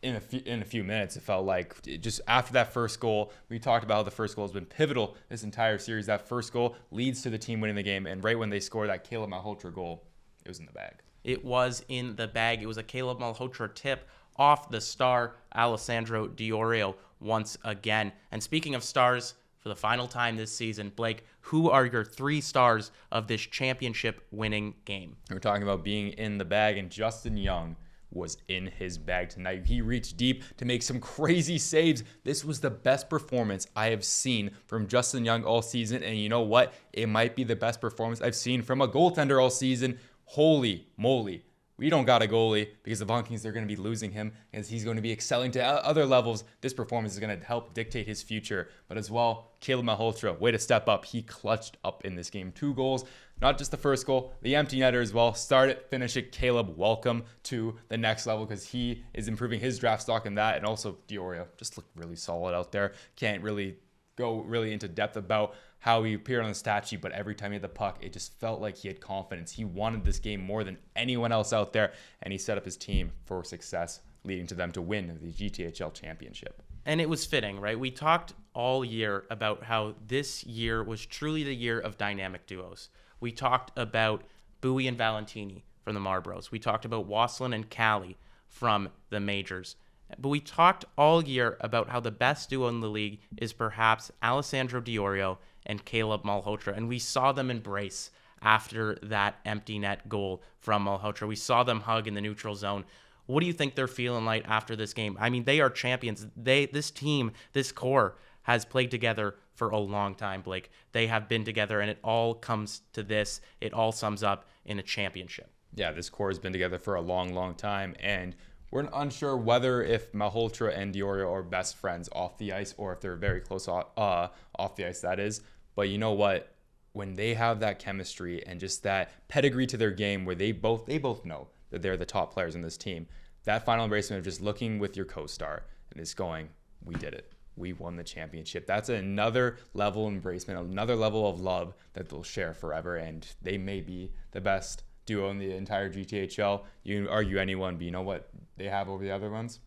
in a few minutes. It felt like just after that first goal, we talked about how the first goal has been pivotal this entire series. That first goal leads to the team winning the game, and right when they score that Caleb Malhotra goal, it was in the bag. It was in the bag. It was a Caleb Malhotra tip off the star Alessandro Diorio once again. And speaking of stars, for the final time this season, Blake, who are your 3 stars of this championship-winning game? We're talking about being in the bag, and Justin Young was in his bag tonight. He reached deep to make some crazy saves. This was the best performance I have seen from Justin Young all season, and you know what? It might be the best performance I've seen from a goaltender all season. Holy moly. We don't got a goalie because the Vaughan Kings, they're going to be losing him as he's going to be excelling to other levels. This performance is going to help dictate his future. But as well, Caleb Malhotra, way to step up. He clutched up in this game. 2 goals, not just the first goal, the empty netter as well. Start it, finish it. Caleb, welcome to the next level because he is improving his draft stock in that. And also Diorio just looked really solid out there. Can't really go into depth about how he appeared on the stat sheet, but every time he had the puck, it just felt like he had confidence. He wanted this game more than anyone else out there, and he set up his team for success, leading to them to win the GTHL championship. And it was fitting, right? We talked all year about how this year was truly the year of dynamic duos. We talked about Bowie and Valentini from the Marbros. We talked about Wasslin and Callie from the Majors. But we talked all year about how the best duo in the league is perhaps Alessandro Diorio and Caleb Malhotra, and we saw them embrace after that empty net goal from Malhotra. We saw them hug in the neutral zone. What do you think they're feeling like after this game? I mean, they are champions. This team, this core, has played together for a long time, Blake. They have been together, and it all comes to this. It all sums up in a championship. Yeah, this core has been together for a long, long time, and we're unsure whether if Malhotra and Diorio are best friends off the ice or if they're very close off the ice, that is. But you know what? When they have that chemistry and just that pedigree to their game where they both know that they're the top players in this team, that final embracement of just looking with your co-star and just going, we did it. We won the championship. That's another level of embracement, another level of love that they'll share forever. And they may be the best duo in the entire GTHL. You can argue anyone, but you know what they have over the other ones?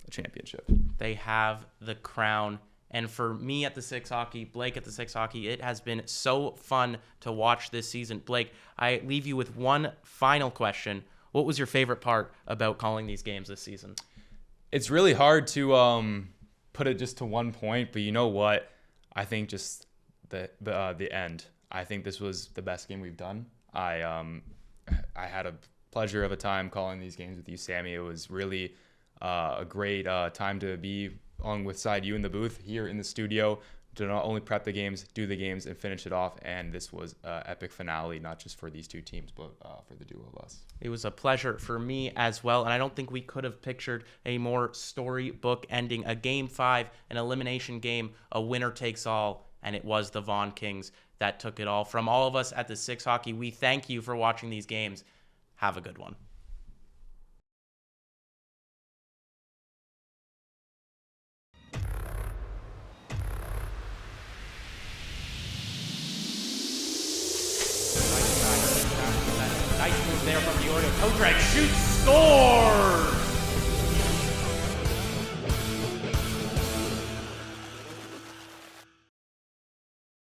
A championship. They have the crown. And for me at the Six Hockey, Blake at the Six Hockey, it has been so fun to watch this season. Blake, I leave you with one final question. What was your favorite part about calling these games this season? It's really hard to put it just to one point, but you know what? I think just the end. I think this was the best game we've done. I had a pleasure of a time calling these games with you, Sammy. It was really a great time to be on with side you in the booth here in the studio to not only prep the games, do the games, and finish it off. And this was an epic finale, not just for these two teams, but for the duo of us. It was a pleasure for me as well, and I don't think we could have pictured a more storybook ending. A Game 5, an elimination game, a winner takes all, and it was the Vaughan Kings that took it all. From all of us at the Six Hockey, we thank you for watching these games. Have a good one. Nice move there from Diorio. Toe drag, shoots, scores!